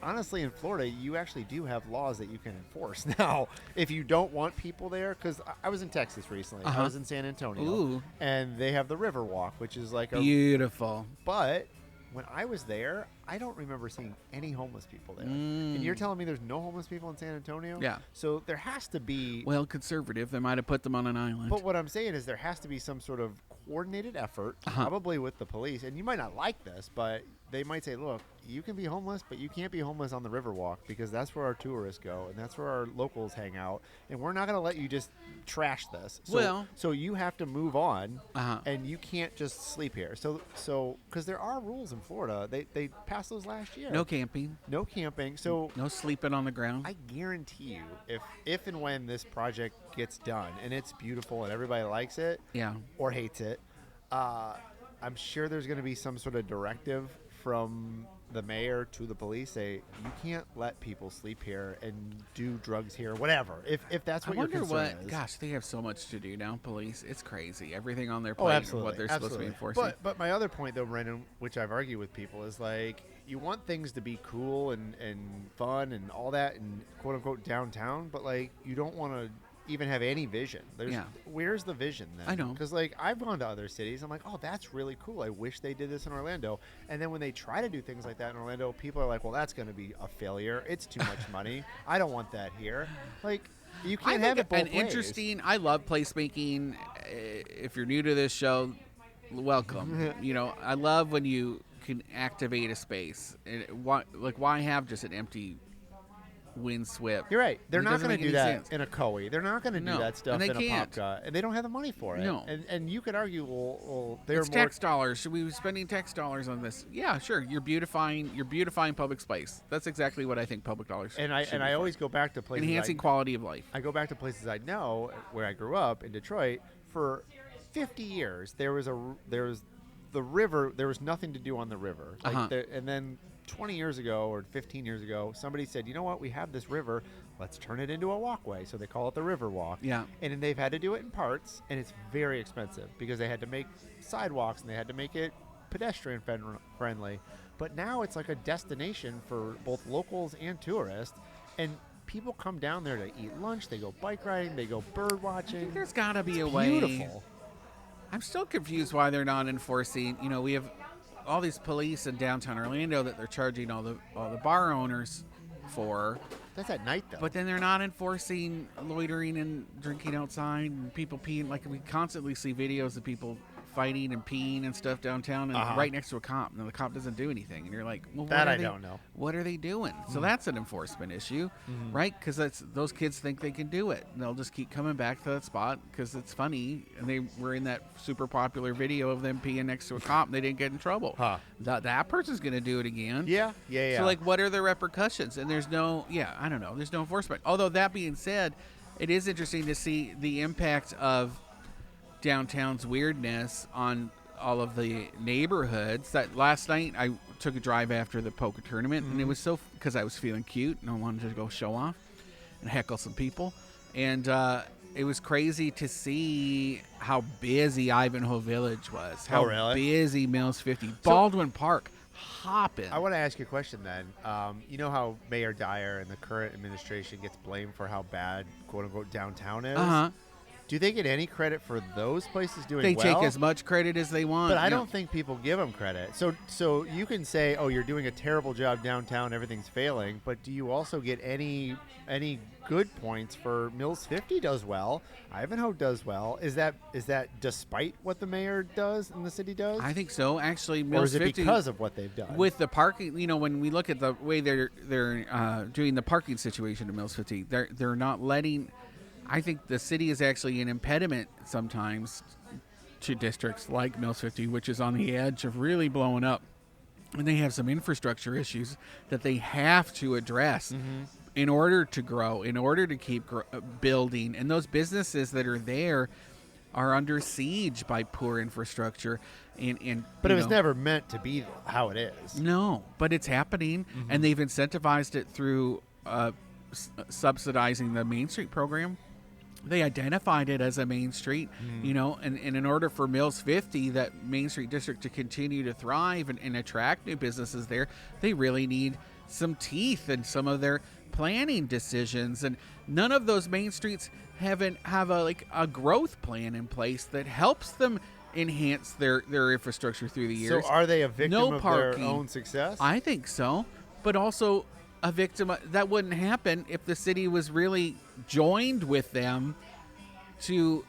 honestly, in Florida, you actually do have laws that you can enforce now. If you don't want people there, because I was in Texas recently. I was in San Antonio. Ooh. And they have the River Walk, which is like a... Beautiful. But when I was there, I don't remember seeing any homeless people there. And you're telling me there's no homeless people in San Antonio? Yeah. So there has to be... Well, conservative. They might have put them on an island. But what I'm saying is there has to be some sort of coordinated effort, probably with the police. And you might not like this, but they might say, look, you can be homeless, but you can't be homeless on the Riverwalk because that's where our tourists go and that's where our locals hang out. And we're not going to let you just trash this. So you have to move on, and you can't just sleep here. So because there are rules in Florida. They passed those last year. No camping. No camping. So No sleeping on the ground. I guarantee you, if and when this project gets done and it's beautiful and everybody likes it, or hates it, I'm sure there's going to be some sort of directive from the mayor to the police, say you can't let people sleep here and do drugs here, whatever. If that's what I your wonder concern what. is. Gosh, they have so much to do now. Police, it's crazy. Everything on their plate. Absolutely. What they're supposed to be Absolutely. enforcing. But my other point, though, Brendan, which I've argued with people, is like you want things to be cool and fun and all that and quote unquote downtown, but like you don't want to even have any vision. Where's the vision then? I know. Because like I've gone to other cities, I'm like, oh, that's really cool. I wish they did this in Orlando. And then when they try to do things like that in Orlando, people are like, well, that's going to be a failure. It's too much money. I don't want that here. Like you can't have it both ways. Interesting. I love placemaking. If you're new to this show, welcome. I love when you can activate a space. Why have just an empty windswept? You're right. They're It not doesn't going to make do any that sense. in a Coe. They're not going to do No, that stuff and they in a can't. Popka, and they don't have the money for it. No. And you could argue, well they're It's more tax dollars. Should we be spending tax dollars on this? Yeah, sure. You're beautifying public space. That's exactly what I think public dollars. And I always go back to places enhancing quality of life. I go back to places I know where I grew up in Detroit. For 50 years, there was the river. There was nothing to do on the river. And then 20 years ago or 15 years ago, somebody said, you know what? We have this river. Let's turn it into a walkway. So they call it the River Walk. Yeah. And then they've had to do it in parts, and it's very expensive because they had to make sidewalks and they had to make it pedestrian friendly. But now it's like a destination for both locals and tourists. And people come down there to eat lunch. They go bike riding. They go bird watching. There's got to be a It's way. beautiful. I'm still confused why they're not enforcing. We have all these police in downtown Orlando that they're charging all the bar owners for. That's at night, though. But then they're not enforcing loitering and drinking outside and people peeing. Like, we constantly see videos of people fighting and peeing and stuff downtown and right next to a cop. And the cop doesn't do anything. And you're like, well, don't know. What are they doing? So that's an enforcement issue, right? Because those kids think they can do it. And they'll just keep coming back to that spot because it's funny. And they were in that super popular video of them peeing next to a cop and they didn't get in trouble. That person's going to do it again. Yeah. So, like, what are the repercussions? And there's no, I don't know. There's no enforcement. Although, that being said, it is interesting to see the impact of downtown's weirdness on all of the neighborhoods. That last night I took a drive after the poker tournament, and it was so, because I was feeling cute and I wanted to go show off and heckle some people, and it was crazy to see how busy Ivanhoe Village was, how busy Mills 50, Baldwin Park, hopping. I want to ask you a question then. You know how Mayor Dyer and the current administration gets blamed for how bad, quote unquote, downtown is? Do they get any credit for those places doing well? They take as much credit as they want. But I don't think people give them credit. So you can say, oh, you're doing a terrible job downtown, everything's failing, but do you also get any good points for Mills 50 does well, Ivanhoe does well? Is that despite what the mayor does and the city does? I think so. Actually, Mills 50... Or is it because of what they've done? With the parking, when we look at the way they're doing the parking situation at Mills 50, they're not letting... I think the city is actually an impediment sometimes to districts like Mills 50, which is on the edge of really blowing up. And they have some infrastructure issues that they have to address in order to grow, in order to keep building. And those businesses that are there are under siege by poor infrastructure. But it was never meant to be how it is. No, but it's happening, and they've incentivized it through subsidizing the Main Street program. They identified it as a main street, and in order for Mills 50, that Main Street district, to continue to thrive and attract new businesses there, they really need some teeth in some of their planning decisions. And none of those main streets have a growth plan in place that helps them enhance their infrastructure through the years. So are they a victim of their own success? I think so, but also a victim that wouldn't happen if the city was really joined with them to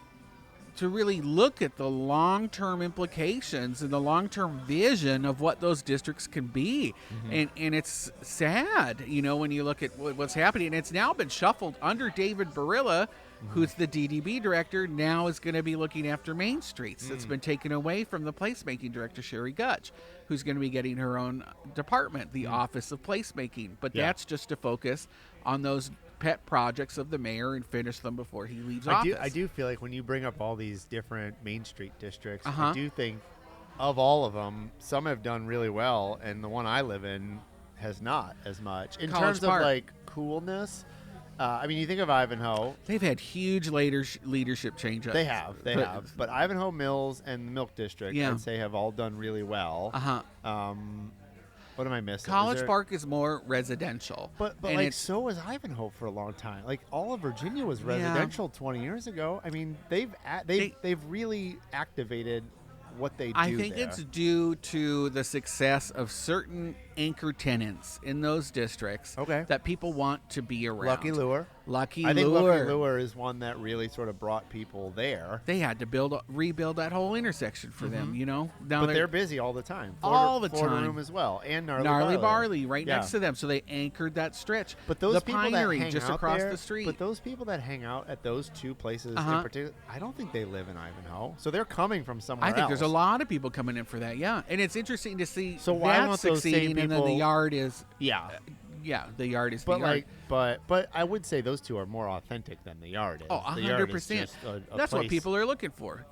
really look at the long-term implications and the long-term vision of what those districts can be. And it's sad, when you look at what's happening. And it's now been shuffled under David Barilla, who's the DDB director, now is going to be looking after Main Streets. It's been taken away from the placemaking director, Sherry Gutch, who's going to be getting her own department, the Office of Placemaking. But that's just to focus on those pet projects of the mayor and finish them before he leaves office. I do feel like when you bring up all these different Main Street districts, I do think of all of them, some have done really well, and the one I live in has not as much. In College terms Park. of like coolness, you think of Ivanhoe. They've had huge leadership change-ups. They have. But Ivanhoe, Mills, and the Milk District, I'd say, have all done really well. What am I missing? College Park is more residential. But so was Ivanhoe for a long time. Like, all of Virginia was residential 20 years ago. I mean, they've really activated what they do. I think it's due to the success of certain anchor tenants in those districts that people want to be around. Lucky Lure. Lucky I think Lure. Lucky Lure is one that really sort of brought people there. They had to rebuild that whole intersection for them, Now but they're busy all the time. Florida Room as well, and Gnarly Barley right next to them. So they anchored that stretch. But those the people Pinery that hang just out across there, the street. But those people that hang out at those two places in particular, I don't think they live in Ivanhoe. So they're coming from somewhere else. I think there's a lot of people coming in for that, and it's interesting to see why that won't those same succeeding, and then the people- yard is the yard is but the yard. But I would say those two are more authentic than the yard is. Oh, 100%. That's what people are looking for.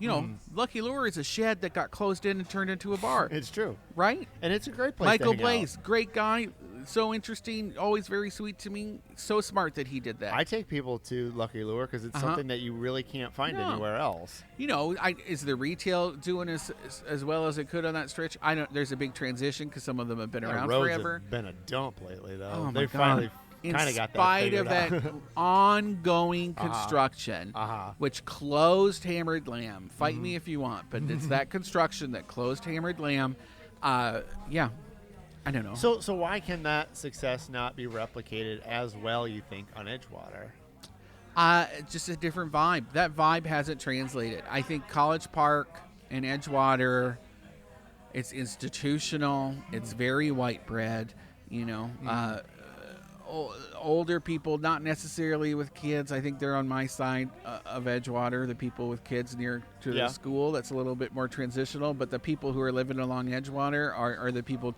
Lucky Lure is a shed that got closed in and turned into a bar. It's true, right? And it's a great place. Michael to hang Blaze, out. great guy, so interesting, always very sweet to me. So smart that he did that. I take people to Lucky Lure because it's something that you really can't find anywhere else. Is the retail doing as well as it could on that stretch? I know there's a big transition because some of them have been around roads forever. Have been a dump lately, though. Oh, they finally kind of got that. In spite of figured that out. ongoing construction, which closed Hammered Lamb. Fight me if you want, but it's that construction that closed Hammered Lamb. Yeah, I don't know. So why can that success not be replicated as well, you think, on Edgewater? Just a different vibe. That vibe hasn't translated. I think College Park and Edgewater, it's institutional. It's very white bread. Older people, not necessarily with kids. I think they're on my side of Edgewater, the people with kids near to the school. That's a little bit more transitional. But the people who are living along Edgewater are the people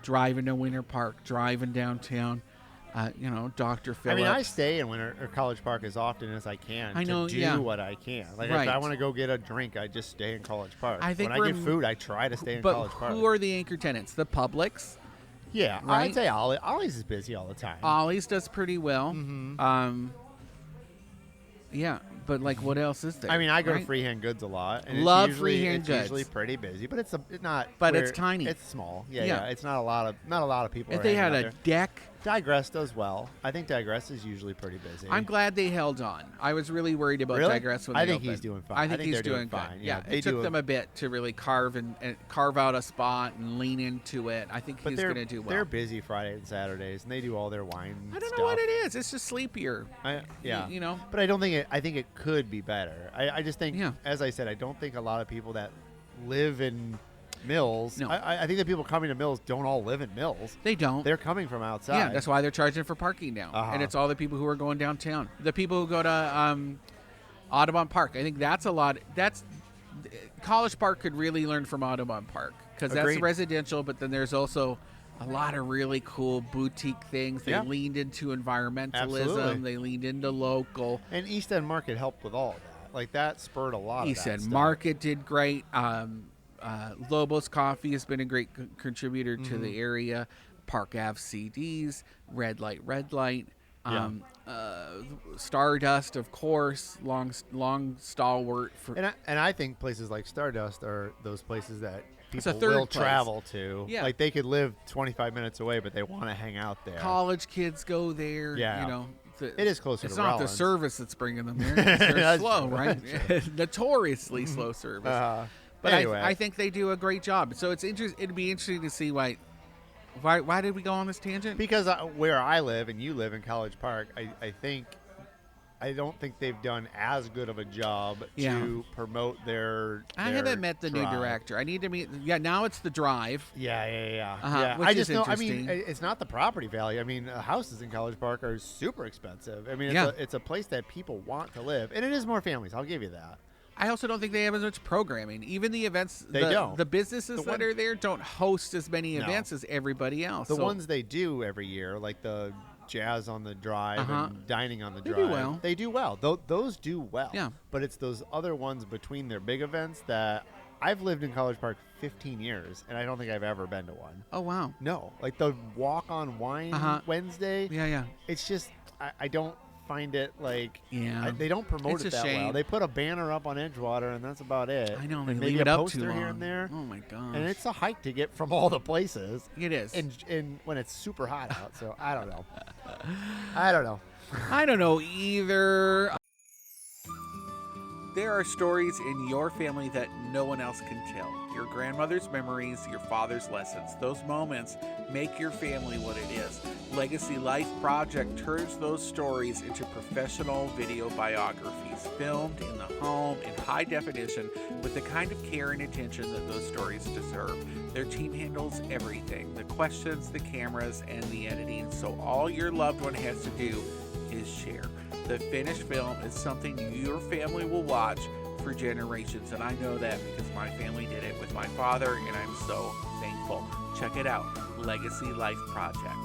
driving to Winter Park, driving downtown. Dr. Phillips. I mean, I stay in College Park as often as I can to do what I can. Like, right. If I want to go get a drink, I just stay in College Park. I think when I get food, I try to stay in College Park. But who are the anchor tenants? The Publix? Yeah, right? I'd say Ollie's is busy all the time. Ollie's does pretty well. Mm-hmm. Yeah, but like, what else is there? I mean, I go to Freehand Goods a lot. And Love it's Freehand Goods. It's usually pretty busy, but it's not. But it's tiny. It's small. Yeah. It's not a lot of people. If they had a deck. Digress does well. I think Digress is usually pretty busy. I'm glad they held on. I was really worried about Digress when they opened. he's doing fine. I think he's doing fine. Yeah, it took them a bit to really carve out a spot and lean into it. I think he's going to do well. They're busy Friday and Saturdays, and they do all their wine. I don't know what it is. It's just sleepier. Yeah. But I don't think I think it could be better. I just think, as I said, I don't think a lot of people that live in Mills. No. I think the people coming to Mills don't all live in Mills. They don't. They're coming from outside. Yeah, that's why they're charging for parking now. And it's all the people who are going downtown. The people who go to Audubon Park. I think that's a lot. College Park could really learn from Audubon Park because that's residential, but then there's also a lot of really cool boutique things. They leaned into environmentalism. Absolutely. They leaned into local. And East End Market helped with all of that. Like, that spurred a lot East of that End stuff. Market did great. Lobos Coffee has been a great contributor to the area. Park Ave CDs, Red Light. Stardust, of course, long stalwart. And I think places like Stardust are those places that people third will place. travel to. Yeah. Like, they could live 25 minutes away, but they want to hang out there. College kids go there. Yeah. It is closer to It's not Rollins. the service that's bringing them there. They're slow, true. right? Notoriously slow service. But anyway. I think they do a great job. So it'd be interesting to see why did we go on this tangent? Because where I live and you live in College Park, I don't think they've done as good of a job to promote their I haven't met the new drive. director. I need to meet. Yeah, now it's the drive. Yeah. Which I is just know. I interesting. mean, it's not the property value. I mean, houses in College Park are super expensive. I mean, it's a place that people want to live, and it is more families. I'll give you that. I also don't think they have as much programming. Even the events, don't. The businesses that are there don't host as many events as everybody else. The ones they do every year, like the Jazz on the Drive and Dining on the Drive, do well. They do well. Those do well. Yeah. But it's those other ones between their big events that I've lived in College Park 15 years, and I don't think I've ever been to one. Oh, wow. No. Like the Walk on Wine Wednesday. Yeah. It's just, I don't find it like they don't It's promote it a that shame. well. They put a banner up on Edgewater, and that's about it. I know, and they maybe leave it a up poster too here long. and there. Oh my gosh. And it's a hike to get from all the places. It is. And when it's super hot out, so I don't know. I don't know either. There are stories in your family that no one else can tell. Your grandmother's memories, your father's lessons. Those moments make your family what it is. Legacy Life Project turns those stories into professional video biographies, filmed in the home in high definition with the kind of care and attention that those stories deserve. Their team handles everything, the questions, the cameras, and the editing, so all your loved one has to do is share. The finished film is something your family will watch for generations, and I know that because my family did it with my father, and I'm so thankful. Check it out, Legacy Life Project.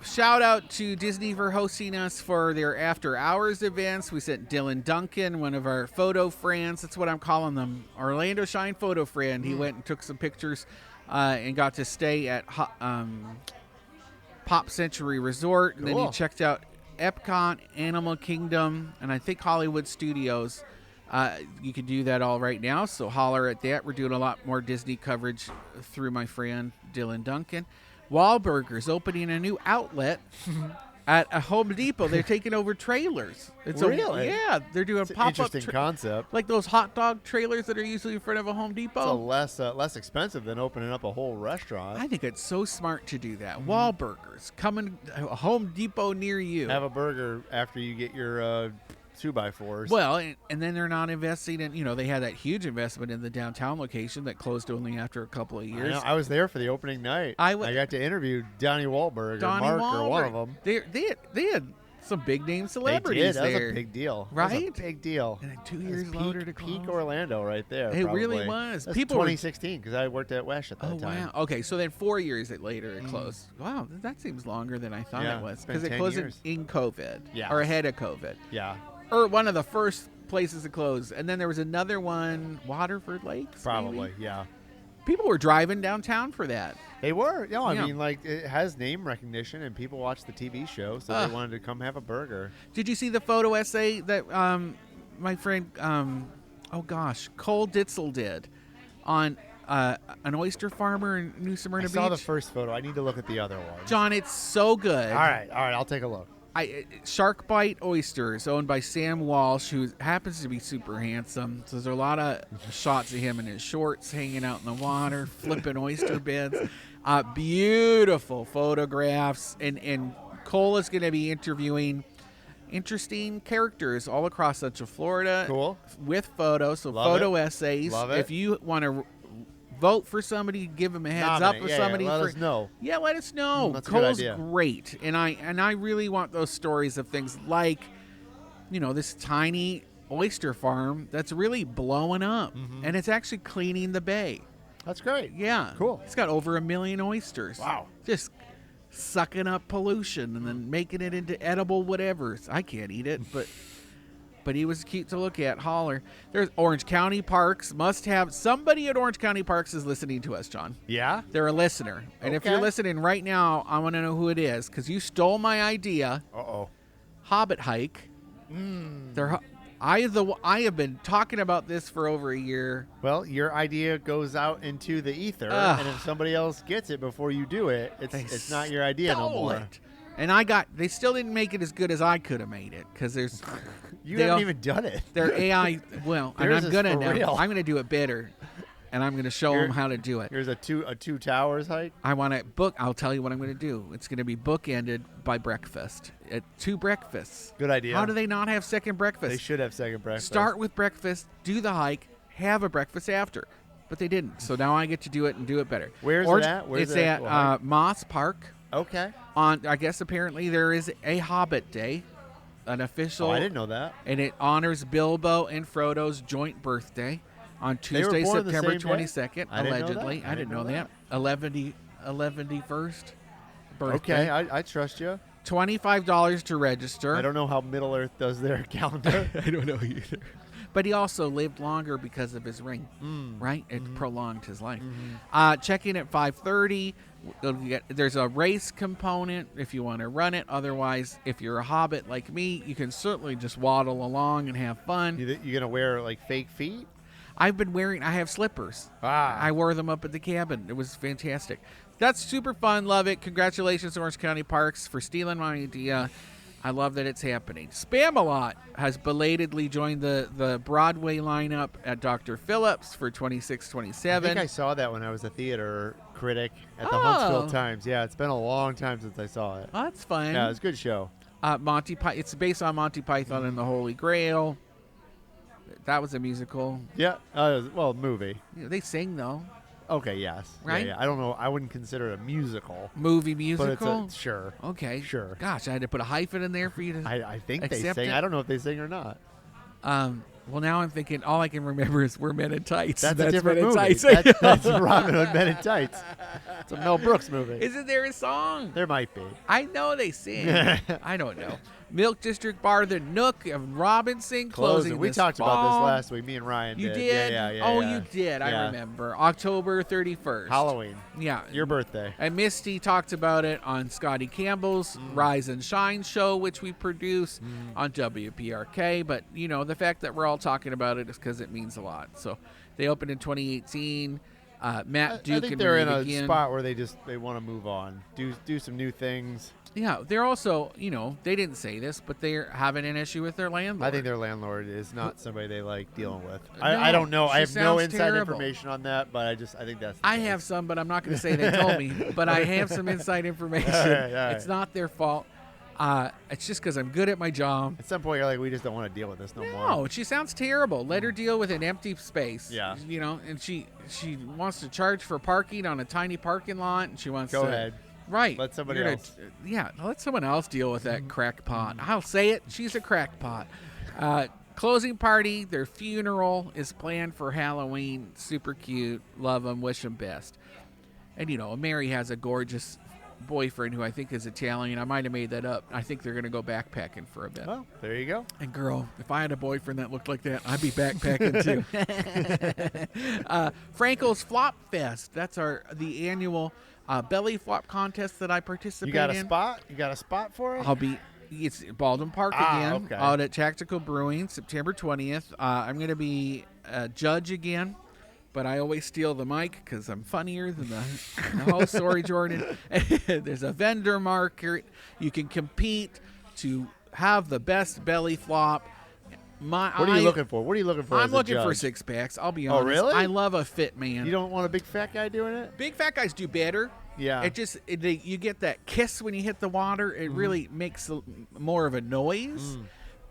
Shout out to Disney for hosting us for their after hours events. We sent Dylan Duncan, one of our photo friends. That's what I'm calling them. Orlando Shine photo friend. He went and took some pictures and got to stay at Pop Century Resort. And then he checked out Epcot, Animal Kingdom, and I think Hollywood Studios. You can do that all right now, so holler at that. We're doing a lot more Disney coverage through my friend Dylan Duncan. Wahlburgers opening a new outlet at a Home Depot. They're taking over trailers. Really? Yeah, they're doing It's an pop-up interesting concept. like those hot dog trailers that are usually in front of a Home Depot. It's less expensive than opening up a whole restaurant. I think it's so smart to do that. Wahlburgers coming a Home Depot near you. Have a burger after you get your 2x4s. Well, and then they're not investing in, they had that huge investment in the downtown location that closed only after a couple of years. I was there for the opening night. I got to interview Donnie Wahlberg or Mark or one of them. They had some big name celebrities That was there. a big deal. Right? That was a big deal. And then 2 years later to peak close. Orlando right there. It probably. really was. That's People were- 2016 because I worked at Wesh at that time. Wow. Okay, so then 4 years later it closed. Wow, that seems longer than I thought Yeah, it was. it's been Because it 10 closed years. in COVID. Yeah. Or ahead of COVID. Yeah, Or one of the first places to close. And then there was another one, Waterford Lakes. probably. maybe? Yeah, People were driving downtown for that. they were. No, I Yeah. mean, like it has name recognition, and people watch the TV show, so they wanted to come have a burger. Did you see the photo essay that my friend, Cole Ditzel did on an oyster farmer in New Smyrna I Beach? saw the first photo. I need to look at the other one. John, it's so good. All right, I'll take a look. Shark Bite Oysters, owned by Sam Walsh, who happens to be super handsome. So there's a lot of shots of him in his shorts, hanging out in the water, flipping oyster beds. Beautiful photographs, and Cole is going to be interviewing interesting characters all across Central Florida. Cool. With photos, so Love photo it. essays. Love it. If you want to vote for somebody, give them a heads up Nominate. with Yeah, somebody. let us know. Yeah, let us know. That's a good Cole's idea. great, and I really want those stories of things like, this tiny oyster farm that's really blowing up, and it's actually cleaning the bay. That's great. Yeah, Cool. It's got over 1 million oysters. Wow. Just sucking up pollution and then making it into edible whatevers. I can't eat it, but he was cute to look at. Holler. There's Orange County Parks. Must have somebody at Orange County Parks is listening to us, John. Yeah. They're a listener. And if you're Okay. listening right now, I want to know who it is because you stole my idea. Uh-oh. Hobbit Hike. I have been talking about this for over a year. Well, your idea goes out into the ether, Ugh. and if somebody else gets it before you do it, it's not your idea no Stole more. it. And they still didn't make it as good as I could have made it because there's You they haven't all- even done it. their AI. Well, and Yours I'm is gonna for now. real. I'm gonna do it better, and I'm gonna show them how to do it. Here's a two towers hike. I want to book. I'll tell you what I'm going to do. It's going to be bookended by breakfast. At 2 breakfasts. Good idea. How do they not have second breakfast? They should have second breakfast. Start with breakfast, do the hike, have a breakfast after. But they didn't. So now I get to do it and do it better. Where's it at? Where's it's the at actual hike? Moss Park. Okay. I guess apparently there is a Hobbit Day, an official. Oh, I didn't know that. And it honors Bilbo and Frodo's joint birthday on They were Tuesday, born the September same day? 22nd, I didn't know that. allegedly. I I didn't know that. 11st birthday. Okay, I trust you. $25 to register. I don't know how Middle Earth does their calendar. I don't know either. But he also lived longer because of his ring, right? It prolonged his life. Check in at 5:30. There's a race component if you want to run it. Otherwise, if you're a hobbit like me, you can certainly just waddle along and have fun. You gonna wear like fake feet? I have slippers. I wore them up at the cabin. It was fantastic. That's super fun. Love it. Congratulations, Orange County Parks, for stealing my idea. I love that it's happening. Spam-A-Lot has belatedly joined the Broadway lineup at Dr. Phillips for 26-27. I think I saw that when I was a theater critic at the Oh. Huntsville Times. Yeah, it's been a long time since I saw it. Oh, that's fun. Yeah, it's a good show. It's based on Monty Python and the Holy Grail. That was a musical. Yeah, movie. They sing, though. Okay, yes. Right? Yeah. I don't know. I wouldn't consider it a musical. Movie But musical? it's sure. Okay. Sure. Gosh, I had to put a hyphen in there for you to... I think they Accept sing. it? I don't know if they sing or not. Well, now I'm thinking all I can remember is We're Men in Tights. That's a different Men in movie. Tights. That's Robin Hood Men in Tights. It's a Mel Brooks movie. Isn't there a song? There might be. I know they sing. I don't know. Milk District Bar, The Nook of Robinson closing We this talked about this fall. last week. Me and Ryan You did. did? Yeah. Oh, yeah. you did. I Yeah. remember. October 31st. Halloween. Yeah. Your birthday. And Misty talked about it on Scotty Campbell's Rise and Shine show, which we produce on WPRK. But, the fact that we're all talking about it is because it means a lot. So they opened in 2018. Matt Duke I think and they're in Marie a McGinn. spot where they want to move on, do some new things. Yeah, they're also, they didn't say this, but they're having an issue with their landlord. I think their landlord is not somebody they like dealing with. No, I don't know. I she have no sounds inside terrible. information on that, but I think that's the I case. have some, but I'm not going to say they told me. But I have some inside information. All right. It's not their fault. It's just because I'm good at my job. At some point, you're like, we just don't want to deal with this no more. No, she sounds terrible. Let her deal with an empty space. Yeah. And she wants to charge for parking on a tiny parking lot, and she wants Go to. ahead. Right. Let somebody You're else. let someone else deal with that crackpot. I'll say it. She's a crackpot. Closing party, their funeral is planned for Halloween. Super cute. Love them. Wish them best. And, Mary has a gorgeous boyfriend who I think is Italian. I might have made that up. I think they're going to go backpacking for a bit. Oh, there you go. And girl, if I had a boyfriend that looked like that, I'd be backpacking too. Frankel's Flop Fest. That's the annual belly flop contest that I participate in. You got a spot? You got a spot for it? It's Baldwin Park again, okay. out at Tactical Brewing, September 20th. I'm going to be a judge again, but I always steal the mic because I'm funnier than the host. Sorry, Jordan. There's a vendor market. You can compete to have the best belly flop. What are you looking for? What are you looking for? I'm as a looking for judge? 6-packs. I'll be honest. Oh, really? I love a fit man. You don't want a big fat guy doing it? Big fat guys do better. Yeah. You get that kiss when you hit the water. It really makes more of a noise.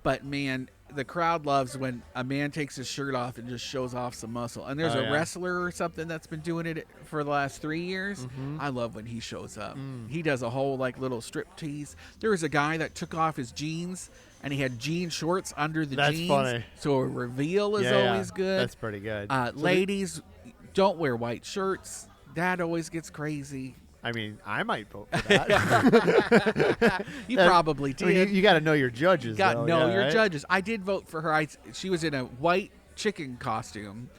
But man, the crowd loves when a man takes his shirt off and just shows off some muscle. And there's a wrestler or something that's been doing it for the last 3 years. I love when he shows up. He does a whole little strip tease. There was a guy that took off his jeans and he had jean shorts under the jeans. That's funny. So a reveal is always good. That's pretty good. Ladies, don't wear white shirts. That always gets crazy. I mean, I might vote for that. You probably did. I mean, you got to know your judges. Got though, know yeah, your right? judges. I did vote for her. She was in a white chicken costume.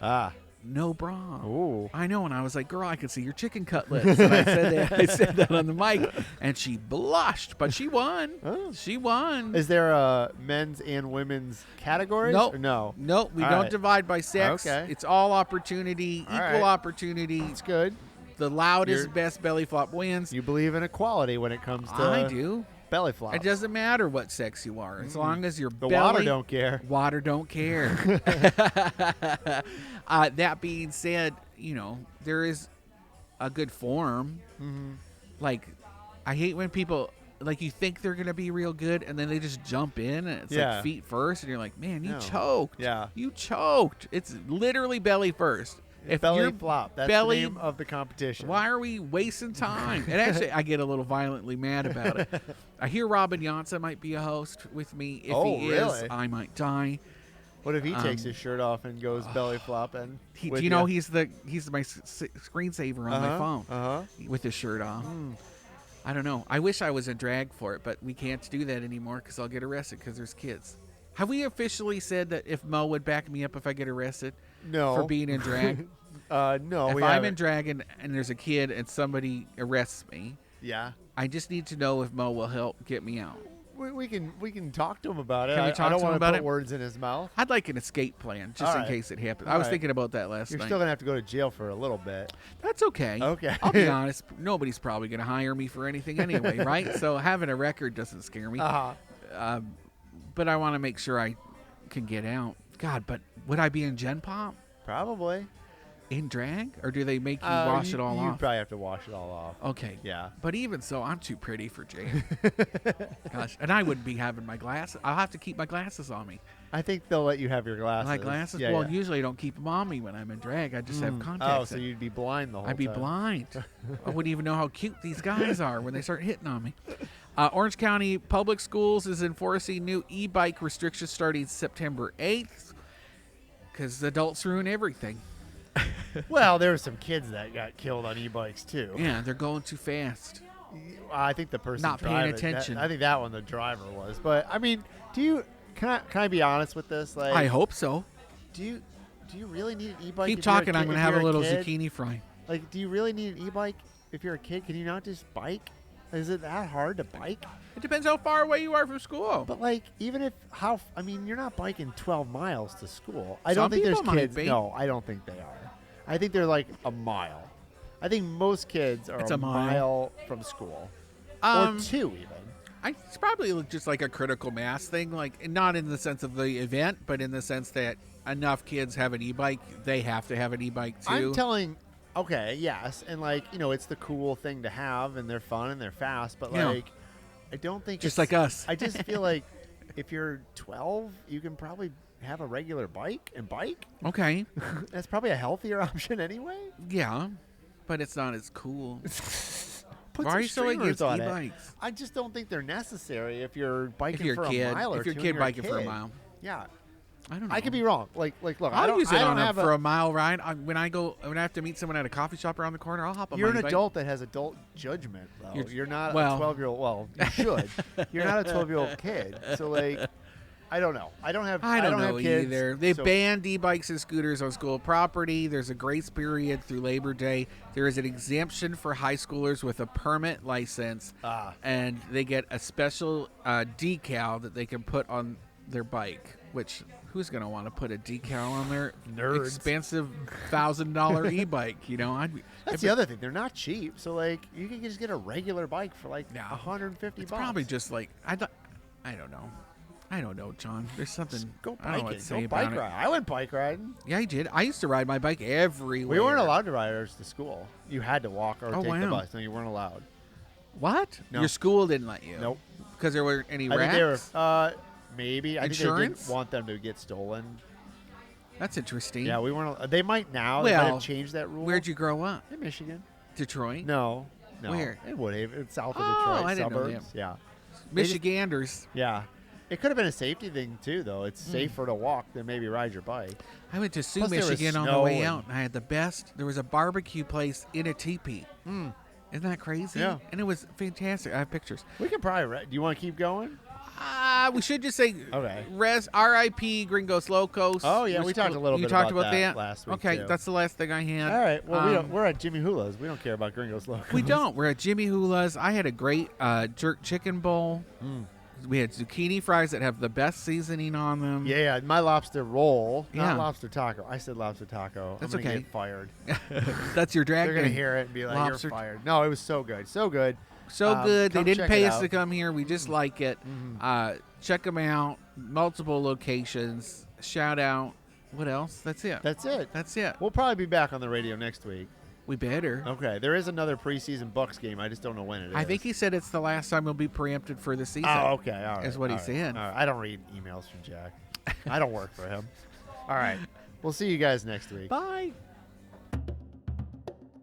No bra. Ooh. I know, and I was like, "Girl, I can see your chicken cutlets." And I said that on the mic, and she blushed, but she won. Oh. She won. Is there a men's and women's categories? Nope. Or no. Nope. We All don't right. divide by sex. Okay. It's all opportunity, All equal right. opportunity. It's good. The loudest, You're- best belly flop wins. You believe in equality when it comes to I do. belly flop. It doesn't matter what sex you are, as long as your The belly. water don't care. Water don't care. That being said, there is a good form. Like, I hate when people you think they're gonna be real good and then they just jump in and it's Yeah. like feet first and you're like, man, you No. choked. Yeah. You choked. It's literally belly first. If belly you're flop. That's belly- the name of the competition. Why are we wasting time? And actually, I get a little violently mad about it. I hear Robin Jansa might be a host with me. If Oh, he really? is, I might die. What if he takes his shirt off and goes belly flopping? Do you know he's my screensaver on my phone with his shirt off. I don't know. I wish I was in drag for it, but we can't do that anymore because I'll get arrested because there's kids. Have we officially said that if Mo would back me up if I get arrested No. for being in drag? No. If we I'm haven't. in drag and there's a kid and somebody arrests me, Yeah. I just need to know if Mo will help get me out. We can talk to him about it. Can we I talk don't to him want to about put it? words in his mouth. I'd like an escape plan just All in right. case it happens. All I was right. thinking about that last You're night. still gonna have to go to jail for a little bit. That's okay. Okay. I'll be honest. Nobody's probably going to hire me for anything anyway, right? So having a record doesn't scare me. But I want to make sure I can get out. God, but would I be in Gen Pop Probably. in drag, or do they make you wash it all You'd off? probably have to wash it all off. Okay. Yeah. But even so, I'm too pretty for jail. Gosh, and I wouldn't be having my glasses. I'll have to keep my glasses on me. I think they'll let you have your glasses. My glasses? Yeah, well, yeah. usually I don't keep them on me when I'm in drag. I just have contacts. Oh, so in. you'd be blind the whole time. I'd be blind. I wouldn't even know how cute these guys are when they start hitting on me. Orange County Public Schools is enforcing new e-bike restrictions starting September 8th because adults ruin everything. Well, there were some kids that got killed on e-bikes too. Yeah, they're going too fast. I think the person Not paying driving, attention. I think that one the driver was. But I mean, can I be honest with this? Like, I hope so. do you really need an e-bike? Keep if you're a talking. I'm kid- going to if have a you're little kid? zucchini fry. Like, do you really need an e-bike if you're a kid? Can you not just bike? Is it that hard to bike? It depends how far away you are from school. But like, even if you're not biking 12 miles to school. I Some don't think there's people might kids. be. No, I don't think they are. I think they're like a mile. I think most kids are It's a a mile. mile from school. or 2 even. It's probably just like a critical mass thing, like not in the sense of the event, but in the sense that enough kids have an e-bike, they have to have an e-bike too. Okay, yes, and like it's the cool thing to have, and they're fun and they're fast, but Yeah. like I don't think Just like us. I just feel like if you're 12, you can probably have a regular bike. Okay. That's probably a healthier option anyway. Yeah, but it's not as cool. Put Why some are you so streamers against on it. e-bikes? I just don't think they're necessary if you're biking If you're for a kid, a mile or if you're two. a kid and biking you're for a mile. Yeah. I don't know. I could be wrong. Like look, I I'll don't, use it I don't on have for a mile ride. When I have to meet someone at a coffee shop around the corner, I'll hop on You're my an bike. adult that has adult judgment, though. You're not well- a 12-year-old. Well, you should. You're not a 12-year-old kid. So, like, I don't know. I don't have know kids, either. They so- banned e-bikes and scooters on school property. There's a grace period through Labor Day. There is an exemption for high schoolers with a permit license, and they get a special decal that they can put on their bike. Which who's gonna want to put a decal on their Nerds. expensive $1,000 e-bike? That's the other thing. They're not cheap. So, like, you can just get a regular bike for like No. $150. It's probably just like I don't know. I don't know, John. There's something. Go I don't know what biking. to say Go about bike it. ride. I went bike riding. Yeah, I did. I used to ride my bike everywhere. We weren't allowed to ride ours to school. You had to walk or Oh, take the wow. bus. No, you weren't allowed. What? No. Your school didn't let you? Nope. Because there weren't any I think they were. rats? Maybe. I think they Insurance? didn't want them to get stolen. That's interesting. Yeah, we weren't. They might now. They might Well, have changed that rule. Where'd you grow up? In Michigan. Detroit? No. Where? In Woodhaven. It's south of Oh, Detroit. I didn't know suburbs. that. Yeah. Michiganders. Yeah. It could have been a safety thing tee, though. It's safer to walk than maybe ride your bike. I went to Sioux, Plus there was Michigan on the snow way and- out, and I had the best. There was a barbecue place in a teepee. Isn't that crazy? Yeah. And it was fantastic. I have pictures. We can probably. Do you want to keep going? We should just say Okay. R.I.P. Gringos Locos. Oh, yeah, Which- we talked a little you bit talked about about that last week, Okay, too. that's the last thing I had. All right. Well, Um, we're at Jimmy Hula's. We don't care about Gringos Locos. We don't. We're at Jimmy Hula's. I had a great jerk chicken bowl. We had zucchini fries that have the best seasoning on them. Yeah, my lobster roll, Yeah. not lobster taco. I said lobster taco. That's I'm gonna okay. get fired. That's your drag They're gonna name. hear it and be like, Lobster- "You're fired." No, it was so good, so good. So good. They Come didn't check pay it us to out. come here. We just like it. Check them out. Multiple locations. Shout out. What else? That's it. That's it. That's it. We'll probably be back on the radio next week. We better. Okay, there is another preseason Bucks game. I just don't know when it is. I think he said it's the last time we'll be preempted for the season. Oh, okay. All right. Is what he all right, said. all right. I don't read emails from Jack. I don't work for him. All right. We'll see you guys next week. Bye.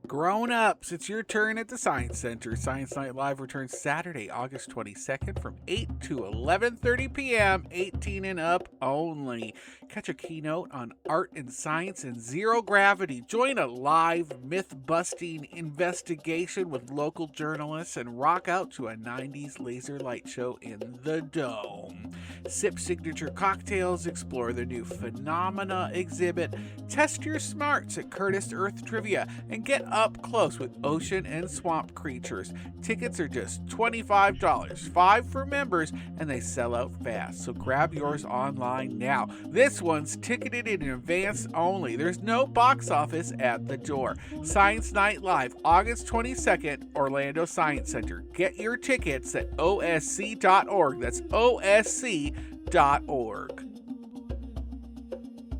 Grown-ups, it's your turn at the Science Center. Science Night Live returns Saturday, August 22nd from 8 to 11:30 p.m., 18 and up only. Catch a keynote on art and science and zero gravity. Join a live myth-busting investigation with local journalists and rock out to a 90s laser light show in the Dome. Sip signature cocktails, explore the new Phenomena exhibit, test your smarts at Curtis Earth Trivia, and get up close with ocean and swamp creatures. Tickets are just $25, $5 for members, and they sell out fast, so grab yours online now. This one's ticketed in advance only. There's no box office at the door. Science Night Live, August 22nd, Orlando Science Center. Get your tickets at osc.org. That's osc.org.